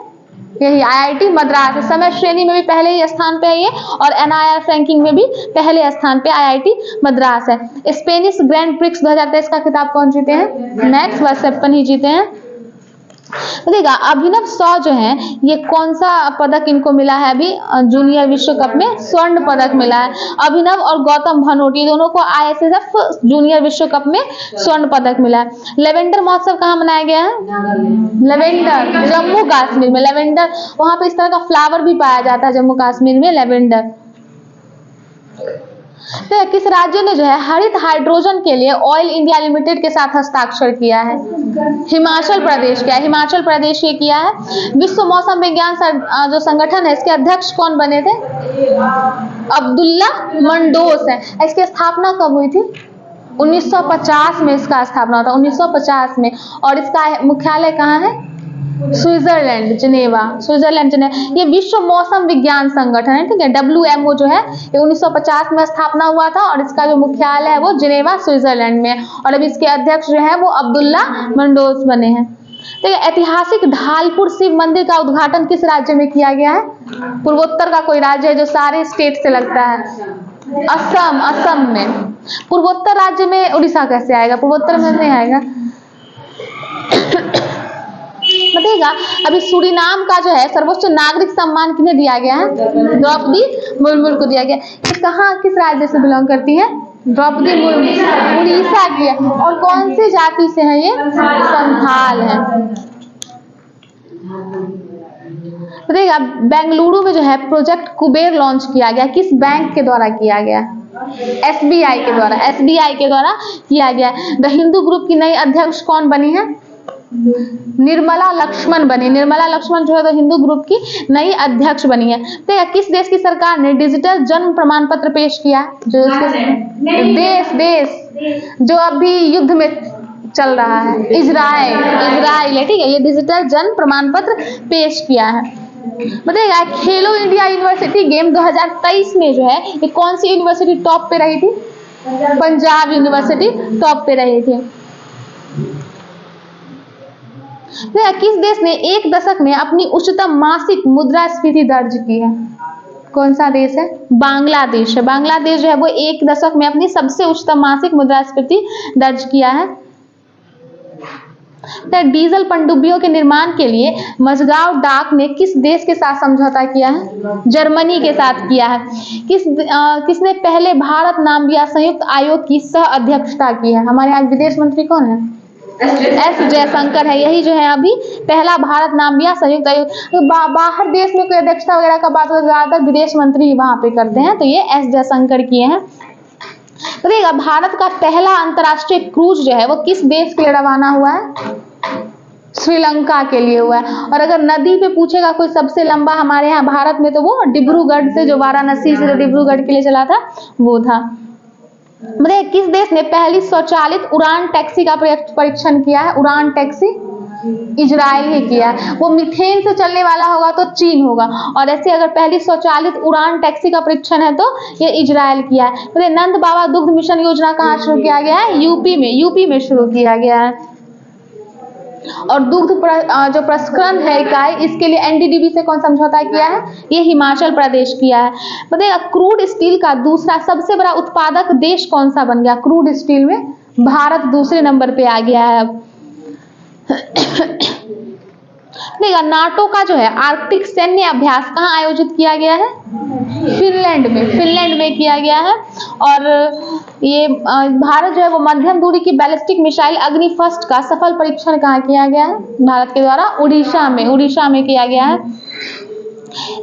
यही IIT मद्रास है। समय श्रेणी में भी पहले ही स्थान पे है ये, और NIRF रैंकिंग में भी पहले स्थान पे IIT मद्रास है। स्पेनिश ग्रैंड प्रिक्स 2023 का खिताब कौन जीते हैं? मैक्स वर्स्टेपन ही जीते हैं। देखिएगा अभिनव सौ जो है ये कौन सा पदक इनको मिला है? अभी जूनियर विश्व कप में स्वर्ण पदक मिला है। अभिनव और गौतम भनोटी दोनों को ISSF जूनियर विश्व कप में स्वर्ण पदक मिला है। लेवेंडर महोत्सव कहाँ मनाया गया है? लेवेंडर, जम्मू कश्मीर में। लेवेंडर, वहां पे इस तरह का फ्लावर भी पाया जाता है जम्मू कश्मीर में, लेवेंडर। तो किस राज्य ने जो है हरित हाइड्रोजन के लिए ऑयल इंडिया लिमिटेड के साथ हस्ताक्षर किया है? हिमाचल प्रदेश किया है। हिमाचल प्रदेश ये किया है। विश्व मौसम विज्ञान जो संगठन है इसके अध्यक्ष कौन बने थे? अब्दुल्ला मंडोस है। इसकी स्थापना कब हुई थी? 1950 में इसका स्थापना हुआ था, 1950 में। और इसका मुख्यालय कहाँ है? Switzerland, Geneva, Switzerland Geneva. ये विश्व मौसम विज्ञान संगठन है, ठीक है। WMO जो है ये 1950 में स्थापना हुआ था और इसका जो मुख्यालय है वो जिनेवा, स्विट्जरलैंड में। और अब इसके अध्यक्ष जो है वो अब्दुल्ला मंडोस बने हैं। तो ऐतिहासिक ढालपुर शिव मंदिर का उद्घाटन किस राज्य में किया गया है? पूर्वोत्तर का कोई राज्य है जो सारे स्टेट से लगता है? असम, असम में। पूर्वोत्तर राज्य में उड़ीसा कैसे आएगा? पूर्वोत्तर में नहीं आएगा। बताइएगा अभी सूरीनाम का जो है सर्वोच्च नागरिक सम्मान किन्हें दिया गया है? द्रौपदी मुर्मू को दिया गया। ये कहाँ, किस राज्य से बिलोंग करती है? द्रौपदी मुर्मू उड़ीसा की है। और कौन सी जाति से है ये? संथाल है। बताइएगा बेंगलुरु में जो है प्रोजेक्ट कुबेर लॉन्च किया गया, किस बैंक के द्वारा किया गया? SBI के द्वारा, SBI के द्वारा किया गया। द हिंदू ग्रुप की नई अध्यक्ष कौन बनी है? निर्मला लक्ष्मण बनी। निर्मला लक्ष्मण जो है तो हिंदू ग्रुप की नई अध्यक्ष बनी है। तो किस देश की सरकार ने डिजिटल जन्म प्रमाण पत्र पेश किया? जो देश जो अभी युद्ध में चल रहा है, इजराइल है, ठीक है। ये डिजिटल जन्म प्रमाण पत्र पेश किया है। बताइएगा खेलो इंडिया यूनिवर्सिटी गेम 2023 में जो है ये कौन सी यूनिवर्सिटी टॉप पे रही थी? पंजाब यूनिवर्सिटी टॉप पे रही थी। किस देश ने एक दशक में अपनी उच्चतम मासिक मुद्रास्फीति दर्ज की है? कौन सा देश है? बांग्लादेश है। बांग्लादेश जो है वो एक दशक में अपनी सबसे उच्चतम मासिक मुद्रास्फीति दर्ज किया है। तो डीजल पनडुब्बियों के निर्माण के लिए मझगांव डाक ने किस देश के साथ समझौता किया है? जर्मनी के साथ किया है। किसने पहले भारत नाम्बिया संयुक्त आयोग की सह अध्यक्षता की है? हमारे यहाँ विदेश मंत्री कौन है? S जयशंकर है। यही जो है अभी पहला भारत नाम्बिया संयुक्त आयोग। तो बाहर देश में कोई अध्यक्षता वगैरह का बात हो ज्यादातर विदेश मंत्री वहां पे करते हैं, तो ये S जयशंकर किए हैं। तो देखिएगा भारत का पहला अंतर्राष्ट्रीय क्रूज जो है वो किस देश के लिए रवाना हुआ है? श्रीलंका के लिए हुआ है। और अगर नदी पे पूछेगा कोई सबसे लंबा हमारे यहाँ भारत में, तो वो डिब्रूगढ़ से, जो वाराणसी से जो डिब्रूगढ़ के लिए चला था वो था। बताइए किस देश ने पहली स्वचालित उड़ान टैक्सी का परीक्षण किया है? उड़ान टैक्सी इजराइल ही किया है। वो मीथेन से चलने वाला होगा तो चीन होगा, और ऐसे अगर पहली स्वचालित उड़ान टैक्सी का परीक्षण है तो ये इजराइल किया है। बताइए नंद बाबा दुग्ध मिशन योजना कहाँ शुरू किया गया है? यूपी में शुरू किया गया है। और दुग्ध जो प्रसंस्करण है इकाई, इसके लिए NDDB से कौन समझौता किया है? ये हिमाचल प्रदेश किया है। बताइएगा क्रूड स्टील का दूसरा सबसे बड़ा उत्पादक देश कौन सा बन गया? क्रूड स्टील में भारत दूसरे नंबर पे आ गया है अब। देखिएगा नाटो का जो है आर्कटिक सैन्य अभ्यास कहाँ आयोजित किया गया है? फिनलैंड में किया गया है। और ये भारत जो है वो मध्यम दूरी की बैलिस्टिक मिसाइल अग्नि फर्स्ट का सफल परीक्षण कहाँ किया गया है भारत के द्वारा? उड़ीसा में किया गया है।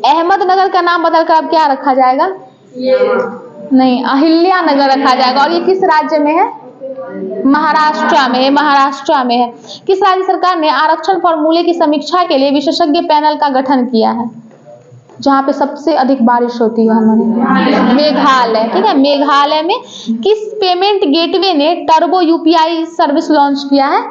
अहमदनगर का नाम बदलकर अब क्या रखा जाएगा? नहीं, अहिल्या नगर रखा जाएगा। और ये किस राज्य में है? महाराष्ट्र में है। किस राज्य सरकार ने आरक्षण फॉर्मूले की समीक्षा के लिए विशेषज्ञ पैनल का गठन किया है? जहाँ पे सबसे अधिक बारिश होती है हमारे मेघालय, ठीक है। मेघालय में किस पेमेंट गेटवे ने टर्बो UPI सर्विस लॉन्च किया है?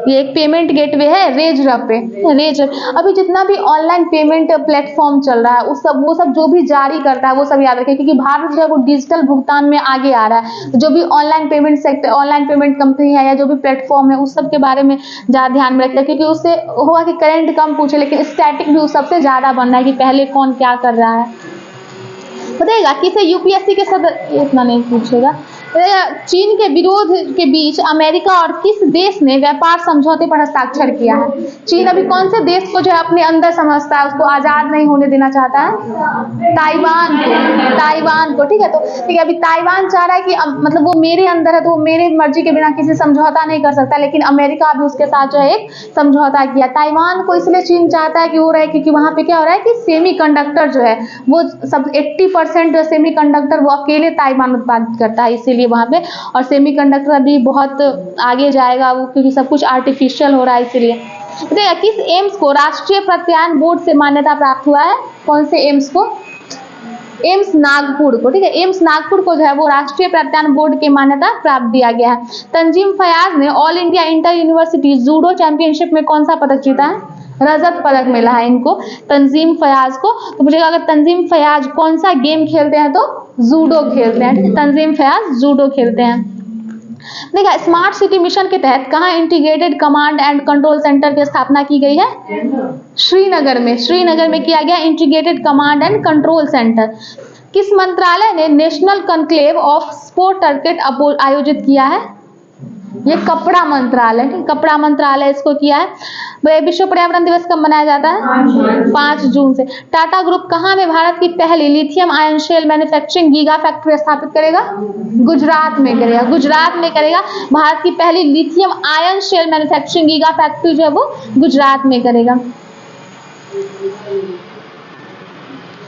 ये एक पेमेंट गेटवे है रेजर पे, रेजर। अभी जितना भी ऑनलाइन पेमेंट प्लेटफॉर्म चल रहा है वो सब जो भी जारी करता है वो सब याद रखें, क्योंकि भारत जो है वो डिजिटल भुगतान में आगे आ रहा है। तो जो भी online payment sector, online payment company है या जो भी प्लेटफॉर्म है उस सब के बारे में ज़्यादा ध्यान में रखें, क्योंकि उससे होगा कि करंट कम पूछे लेकिन स्टैटिक भी उस सबसे ज़्यादा बनना है कि पहले कौन क्या कर रहा है। बताइएगा किसे यूपीएससी के सदस्य, इतना नहीं पूछेगा। चीन के विरोध के बीच अमेरिका और किस देश ने व्यापार समझौते पर हस्ताक्षर किया है? चीन अभी कौन से देश को जो है अपने अंदर समझता है, उसको आजाद नहीं होने देना चाहता है? ताइवान को, ताइवान को। ठीक है, तो ठीक है, अभी ताइवान चाह रहा है कि मतलब वो मेरे अंदर है तो वो मेरे मर्जी के बिना किसी समझौता नहीं कर सकता, लेकिन अमेरिका अभी उसके साथ जो है एक समझौता किया। ताइवान को इसलिए चीन चाहता है कि वो रहे, क्योंकि वहां पे क्या हो रहा है कि सेमीकंडक्टर जो है वो सब 80% सेमीकंडक्टर वो अकेले ताइवान उत्पादित करता है, इसीलिए वहां पे। और सेमीकंडक्टर अभी बहुत आगे जाएगा वो, क्योंकि सब कुछ आर्टिफिशियल हो रहा है इसीलिए। देखिए किस एम्स को राष्ट्रीय प्रत्यायन बोर्ड से मान्यता प्राप्त हुआ है? कौन से एम्स को? एम्स नागपुर को। ठीक है, एम्स नागपुर को जो है वो राष्ट्रीय प्रत्यायन बोर्ड की मान्यता प्राप्त दिया गया है। तंजीम फयाज ने all India inter university judo championship में कौन सा पदक जीता है? रजत पदक मिला है इनको, तंजीम फयाज को। तो मुझे अगर तंजीम फयाज कौन सा गेम खेलते हैं तो जूडो खेलते हैं। तंजीम फयाज जूडो खेलते हैं। देखिए स्मार्ट सिटी मिशन के तहत कहाँ integrated command and control centre की स्थापना की गई है? श्रीनगर में, श्रीनगर में किया गया integrated command and control centre. किस मंत्रालय ने नेशनल कॉन्क्लेव ऑफ स्पोर्ट टर्केट आयोजित किया है? ये कपड़ा मंत्रालय, कपड़ा मंत्रालय इसको किया है। विश्व पर्यावरण दिवस कब मनाया जाता है? 5 जून से। टाटा ग्रुप कहाँ में भारत की पहली lithium ion cell manufacturing giga factory स्थापित करेगा? गुजरात में करेगा, गुजरात में करेगा। भारत की पहली lithium ion cell manufacturing giga factory जो है वो गुजरात में करेगा।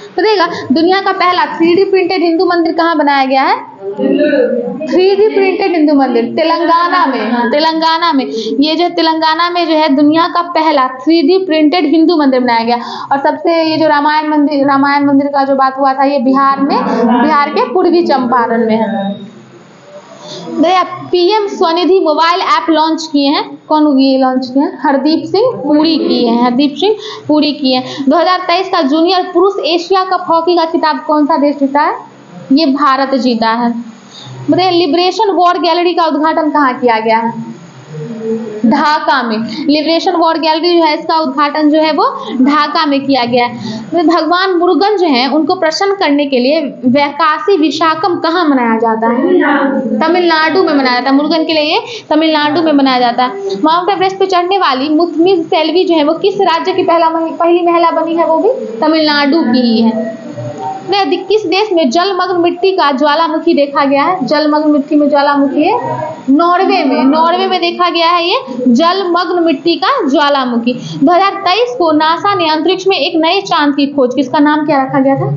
तो देखिएगा दुनिया का पहला 3D प्रिंटेड हिंदू मंदिर कहाँ बनाया गया है? 3D प्रिंटेड हिंदू मंदिर तेलंगाना में, तेलंगाना में। ये जो तेलंगाना में जो है दुनिया का पहला 3D प्रिंटेड हिंदू मंदिर बनाया गया। और सबसे ये जो रामायण मंदिर का जो बात हुआ था ये बिहार में, बिहार के पूर्वी चंपारण में है। PM Svanidhi mobile app launch किए हैं, कौन ये लॉन्च किए हैं? हरदीप सिंह पुरी किए हैं, हरदीप सिंह पुरी किए हैं। 2023 का जूनियर पुरुष एशिया कप हॉकी का खिताब कौन सा देश जीता है? ये भारत जीता है। बताइए लिबरेशन वॉर गैलरी का उद्घाटन कहाँ किया गया है? ढाका में। लिबरेशन वॉर गैलरी जो है इसका उद्घाटन जो है वो ढाका में किया गया है। भगवान मुरुगन जो है उनको प्रसन्न करने के लिए वैकासी विशाखम कहाँ मनाया जाता है? तमिलनाडु में मनाया जाता है। मुरुगन के लिए ये तमिलनाडु में मनाया जाता है। माउंट एवरेस्ट पे चढ़ने वाली मुथमिज सेल्वी जो है वो किस राज्य की पहली महिला बनी है? वो भी तमिलनाडु की ही है। किस देश में जलमग्न मिट्टी का ज्वालामुखी देखा गया है? जलमग्न मिट्टी में ज्वालामुखी है नॉर्वे में, नॉर्वे में देखा गया है ये जलमग्न मिट्टी का ज्वालामुखी। 2023 को नासा ने अंतरिक्ष में एक नए चांद की खोज, किसका नाम क्या रखा गया था?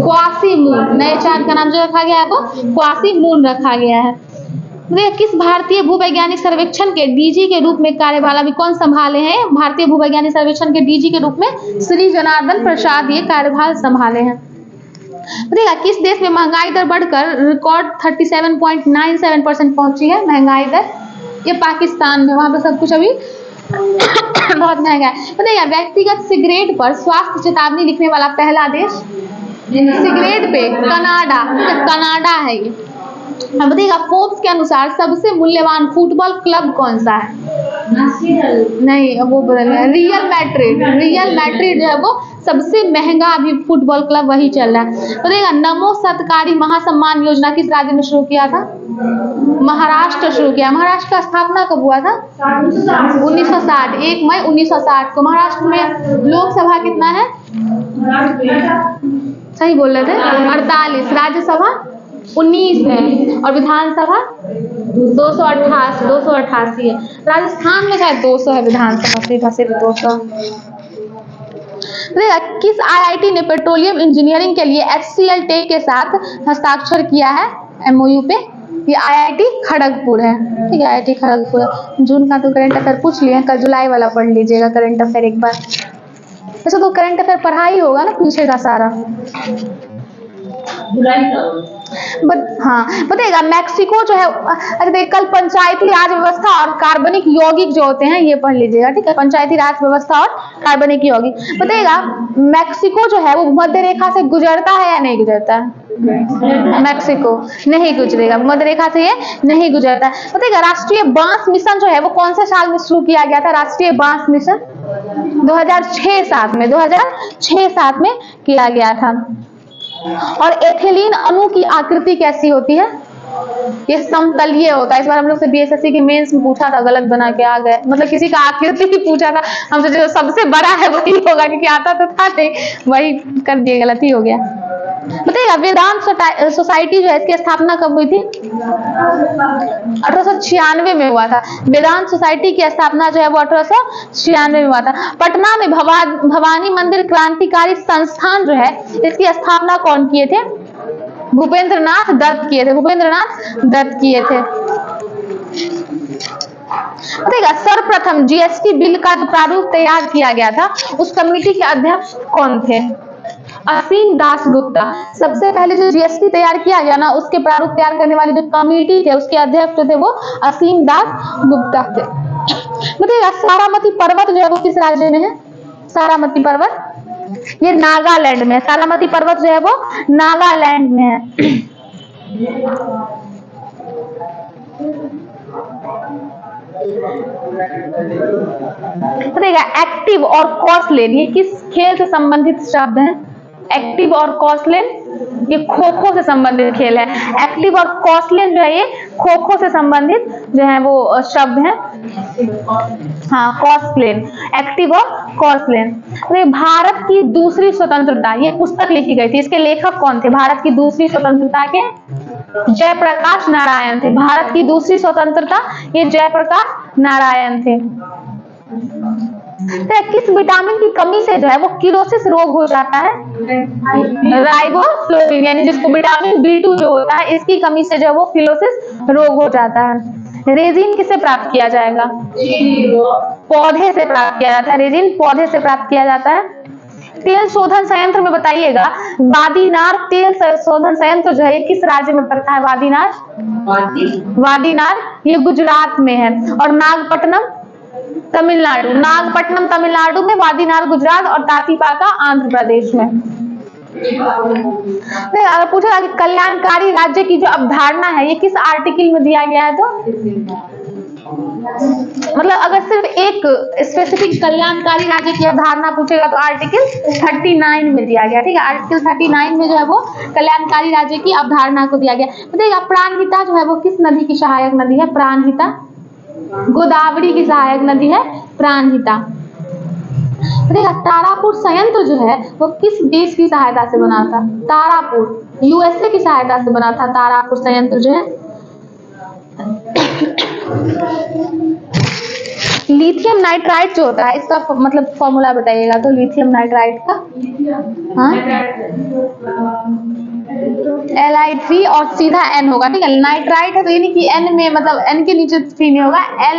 क्वासीमून। नए चांद का नाम जो रखा गया है वो क्वासीमून रखा गया है। किस भारतीय भूवैज्ञानिक सर्वेक्षण के डीजी के रूप में कार्यभार अभी कौन संभाले हैं? भारतीय भूवैज्ञानिक सर्वेक्षण के डीजी के रूप में श्री जनार्दन प्रसाद ये कार्यभार संभाले हैं। देखिए किस देश में महंगाई दर बढ़कर रिकॉर्ड 37.97% पहुंची है? महंगाई दर ये पाकिस्तान में, वहां पे सब कुछ अभी बहुत महंगा है। बताइए व्यक्तिगत सिगरेट पर स्वास्थ्य चेतावनी लिखने वाला पहला देश? सिगरेट पे कनाडा, कनाडा है ये। अब बताइएगा फोर्ब्स के अनुसार सबसे मूल्यवान फुटबॉल क्लब कौन सा है? नहीं वो बदल गया, रियल मैड्रिड। रियल मैड्रिड जो है वो सबसे महंगा अभी फुटबॉल क्लब वही चल रहा है। तो देखिएगा नमो सत्कारी महासम्मान योजना किस राज्य ने शुरू किया था? महाराष्ट्र शुरू किया। महाराष्ट्र का स्थापना कब हुआ था? 1960, 1 मई 1960 को। महाराष्ट्र में लोकसभा कितना है? सही बोल रहे थे 48, राज्यसभा 19 है और विधानसभा 288 है। राजस्थान में शायद 200 है विधानसभा, सिर्फ 200। किस आईआईटी ने पेट्रोलियम इंजीनियरिंग के लिए HCL टेक के साथ हस्ताक्षर किया है MOU पे? ये IIT खड़गपुर है। ठीक है, IIT खड़गपुर। जून का तो करंट अफेयर पूछ लिया, कल जुलाई वाला पढ़ लीजिएगा करंट अफेयर एक बार। वैसे तो करंट अफेयर पढ़ा ही होगा ना पीछे का सारा। जुलाई का हाँ बताइएगा। मैक्सिको जो है, अरे देखिए कल पंचायती राज व्यवस्था और कार्बनिक यौगिक जो होते हैं ये पढ़ लीजिएगा, ठीक है। पंचायती राज व्यवस्था और कार्बनिक यौगिक। बताइएगा मैक्सिको जो है वो मध्य रेखा से गुजरता है या नहीं गुजरता है? मैक्सिको नहीं गुजरेगा, मध्य रेखा से ये नहीं गुजरता है। बताइएगा राष्ट्रीय बांस मिशन जो है वो कौन से साल में शुरू किया गया था? राष्ट्रीय बांस मिशन 2006-7 में, 2006-7 में किया गया था। और एथिलीन अणु की आकृति कैसी होती है? ये समतलीय होता है। इस बार हम लोग से बीएसएससी के मेंस में पूछा था, गलत बना के आ गए, मतलब किसी का आकृति ही पूछा था, हमसे जो सबसे बड़ा है वही होगा, क्योंकि आता तो था नहीं, वही कर दिए, गलती हो गया। बताइएगा वेदांत सोसाइटी जो है इसकी स्थापना कब हुई थी? 1896 में हुआ था। वेदांत सोसाइटी की स्थापना जो है वो 1896 में हुआ था। पटना में भवानी मंदिर क्रांतिकारी संस्थान जो है इसकी स्थापना कौन किए थे? भूपेंद्रनाथ दत्त किए थे, भूपेंद्रनाथ दत्त किए थे। देखिए सर्वप्रथम जीएसटी बिल का जो प्रारूप तैयार किया गया था उस कमेटी के अध्यक्ष कौन थे? असीम दास गुप्ता। सबसे पहले जो जीएसटी तैयार किया गया ना उसके प्रारूप तैयार करने वाली जो कमेटी थे उसके अध्यक्ष जो थे वो असीम दास गुप्ता थे। बताइएगा सारामती पर्वत जो है वो किस राज्य में है? सारामती पर्वत ये नागालैंड में। सारामती पर्वत जो है वो नागालैंड में है। देखिएगा एक्टिव और कॉस्टलेन ये किस खेल से संबंधित शब्द हैं? एक्टिव और कॉस्टलेन ये खो खो से संबंधित खेल है। एक्टिव और कॉस्टलेन जो है ये खो खो से संबंधित जो है वो शब्द है। हाँ कॉस्टलेन, एक्टिव और कॉस्टलेन। भारत की दूसरी स्वतंत्रता ये पुस्तक लिखी गई थी, इसके लेखक कौन थे? भारत की दूसरी स्वतंत्रता के जयप्रकाश नारायण थे। भारत की दूसरी स्वतंत्रता ये जयप्रकाश नारायण थे। तो किस विटामिन की कमी से जो है वो किलोसिस रोग हो जाता है? राइबोफ्लाविन, यानी जिसको विटामिन B2 जो होता है इसकी कमी से जो है वो किलोसिस रोग हो जाता है। रेजिन किससे प्राप्त किया जाएगा? पौधे से प्राप्त किया जाता है। रेजिन पौधे से प्राप्त किया जाता है। तेल शोधन संयंत्र में बताइएगा वादीनार तेल शोधन संयंत्र जो है ये किस राज्य में पड़ता है? वादीनार, वादीनार ये गुजरात में है। और नागपट्टनम तमिलनाडु, नागपट्टनम तमिलनाडु में, वादीनार गुजरात और तातीपाका आंध्र प्रदेश में। अगर पूछेगा कि कल्याणकारी राज्य की जो अवधारणा है ये किस आर्टिकल में दिया गया है? तो मतलब अगर सिर्फ एक स्पेसिफिक कल्याणकारी राज्य की अवधारणा पूछेगा तो आर्टिकल 39 में दिया गया, ठीक है। आर्टिकल 39 में जो है वो कल्याणकारी राज्य की अवधारणा को दिया गया। बताइएगा प्राणहिता जो है वो किस नदी की सहायक नदी है? प्राणहिता गोदावरी की सहायक नदी है प्राणहिता। देखिए तारापुर संयंत्र जो है वो किस देश की सहायता से बना था? तारापुर यूएसए की सहायता से बना था तारापुर संयंत्र जो है। लिथियम नाइट्राइट जो होता है इसका मतलब फॉर्मूला बताइएगा तो लिथियम नाइट्राइट का Li3 और सीधा N होगा, ठीक है। नाइट्राइट है तो यानी कि N में मतलब N के नीचे 3 नहीं होगा,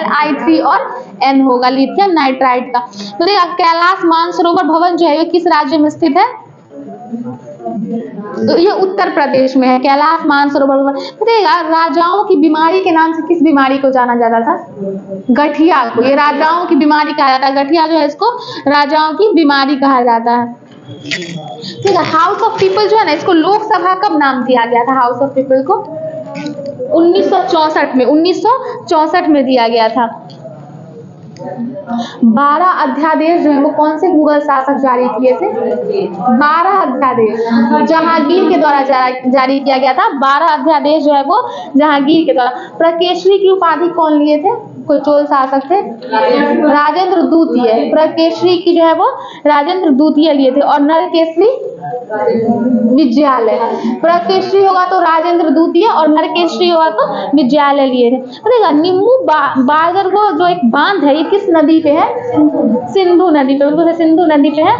Li3 और N होगा लिथियम नाइट्राइट का। तो देखिए कैलाश मानसरोवर भवन जो है ये किस राज्य में स्थित है? तो ये उत्तर प्रदेश में है कैलाश मानसरोवर भवन। देखिएगा राजाओं की बीमारी के नाम से किस बीमारी को जाना जाता था? गठिया को। ये राजाओं की बीमारी कहा जाता है। गठिया जो है इसको राजाओं की बीमारी कहा जाता है। ठीक है। हाउस ऑफ पीपल जो है ना इसको लोकसभा कब नाम दिया गया था? हाउस ऑफ पीपल को 1964 में, 1964 में दिया गया था। 12 अध्यादेश जो है वो कौन से मुगल शासक जारी किए थे? 12 अध्यादेश जहांगीर के द्वारा जारी किया गया था। 12 अध्यादेश जो है वो जहांगीर के द्वारा। प्रकेशरी की उपाधि कौन लिए थे? कोई चोल शासक थे? राजेंद्र द्वितीय। प्रकेशरी की जो है वो राजेंद्र द्वितीय लिए थे। और नरकेसरी विजयालय। प्रकेशरी होगा तो राजेंद्र द्वितीय और नरकेशरी होगा तो विजयालय लिए थे। देखिएगा नींबू बागर को जो एक बांध है ये किस नदी पे है? सिंधु नदी पे। सिंधु नदी पे है।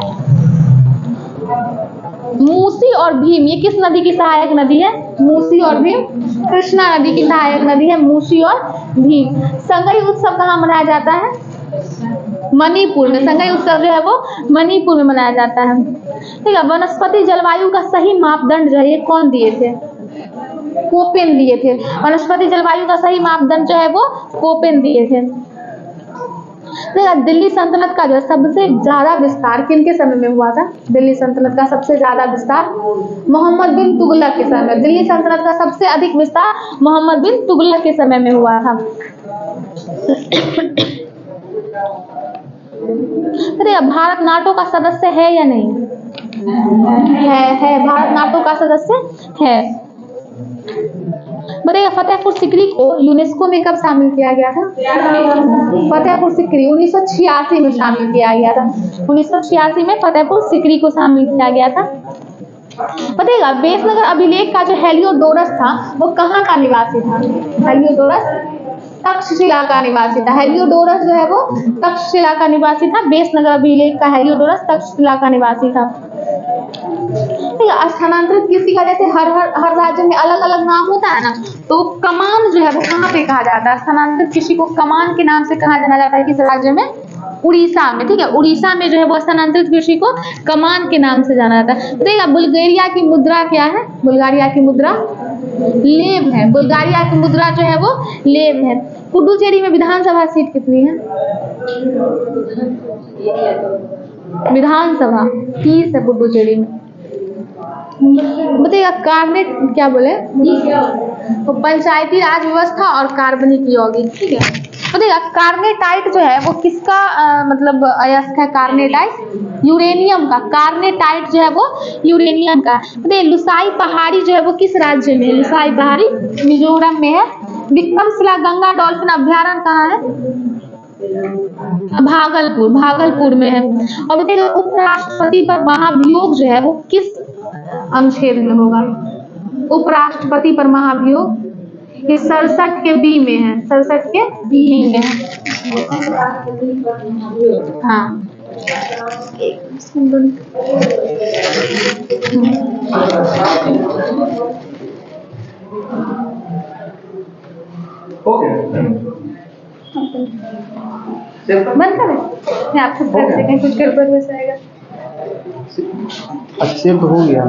मूसी और भीम ये किस नदी की सहायक नदी है? मूसी और भीम कृष्णा नदी की सहायक नदी है मूसी और भीम। संगई उत्सव कहाँ मनाया जाता है? मणिपुर में। संगई उत्सव जो है वो मणिपुर में मनाया जाता है। ठीक है। वनस्पति जलवायु का सही मापदंड जो है ये कौन दिए थे? कोपेन दिए थे। वनस्पति जलवायु का सही मापदंड जो है वो कोपेन दिए थे। देखा, दिल्ली सल्तनत का जो सबसे ज्यादा विस्तार किनके समय में हुआ था? दिल्ली सल्तनत का सबसे ज्यादा विस्तार मोहम्मद बिन तुगलक के समय में। दिल्ली सल्तनत का सबसे अधिक विस्तार मोहम्मद बिन तुगलक के समय में हुआ था। अरे भारत नाटो का सदस्य है या नहीं? है भारत नाटो का सदस्य है। बताइए, फतेहपुर सिकरी को यूनेस्को में कब शामिल किया गया था? फतेहपुर सिकरी 1986 में शामिल किया गया था। 1986 में फतेहपुर सिकरी को शामिल किया गया था। बताइएगा, बेसनगर अभिलेख का जो हेलियोडोरस था वो कहाँ का निवासी था? हेलियोडोरस तक्षशिला का निवासी था। हेलियोडोरस जो है वो तक्षशिला का निवासी था। बेसनगर अभिलेख का हेलियोडोरस तक्षशिला का निवासी था। ठीक है, स्थानांतरित कृषि का जैसे हर राज्य में अलग अलग नाम होता है ना, तो कमान जो है वो कहाँ पे कहा जाता है? स्थानांतरित कृषि को कमान के नाम से कहा जाना जाता है। किस राज्य में? उड़ीसा में। ठीक है, उड़ीसा में जो है वो स्थानांतरित कृषि को कमान के नाम से जाना जाता है। देखिए, बुल्गारिया की मुद्रा क्या है? बुल्गारिया की मुद्रा लेव है। बुल्गारिया की मुद्रा जो है वो लेव है। पुडुचेरी में विधानसभा सीट कितनी है? विधानसभा 30 है पुडुचेरी में। बताइएगा, कार्बनिक क्या बोले? तो पंचायती राज व्यवस्था और कार्बनिक यौगिक। ठीक है, बताइएगा, कार्नेटाइट जो है वो किसका मतलब अयस्क है? कार्नेटाइट यूरेनियम का। कार्नेटाइट जो है वो यूरेनियम का। बताइए, लुसाई पहाड़ी जो है वो किस राज्य में है? लुसाई पहाड़ी मिजोरम में है। विक्रमशिला गंगा डॉल्फिन अभ्यारण्य कहाँ है? भागलपुर में है। और बताइए, उपराष्ट्रपति पर महाभियोग जो है वो किस अनुच्छेद में होगा? उपराष्ट्रपति पर महाभियोग ये 67 के बी में है। 67 के बी में है। हाँ, बंद करें? मैं आपको कर देंगे, कुछ गड़बड़ हो जाएगा। एक्सेप्ट हो गया।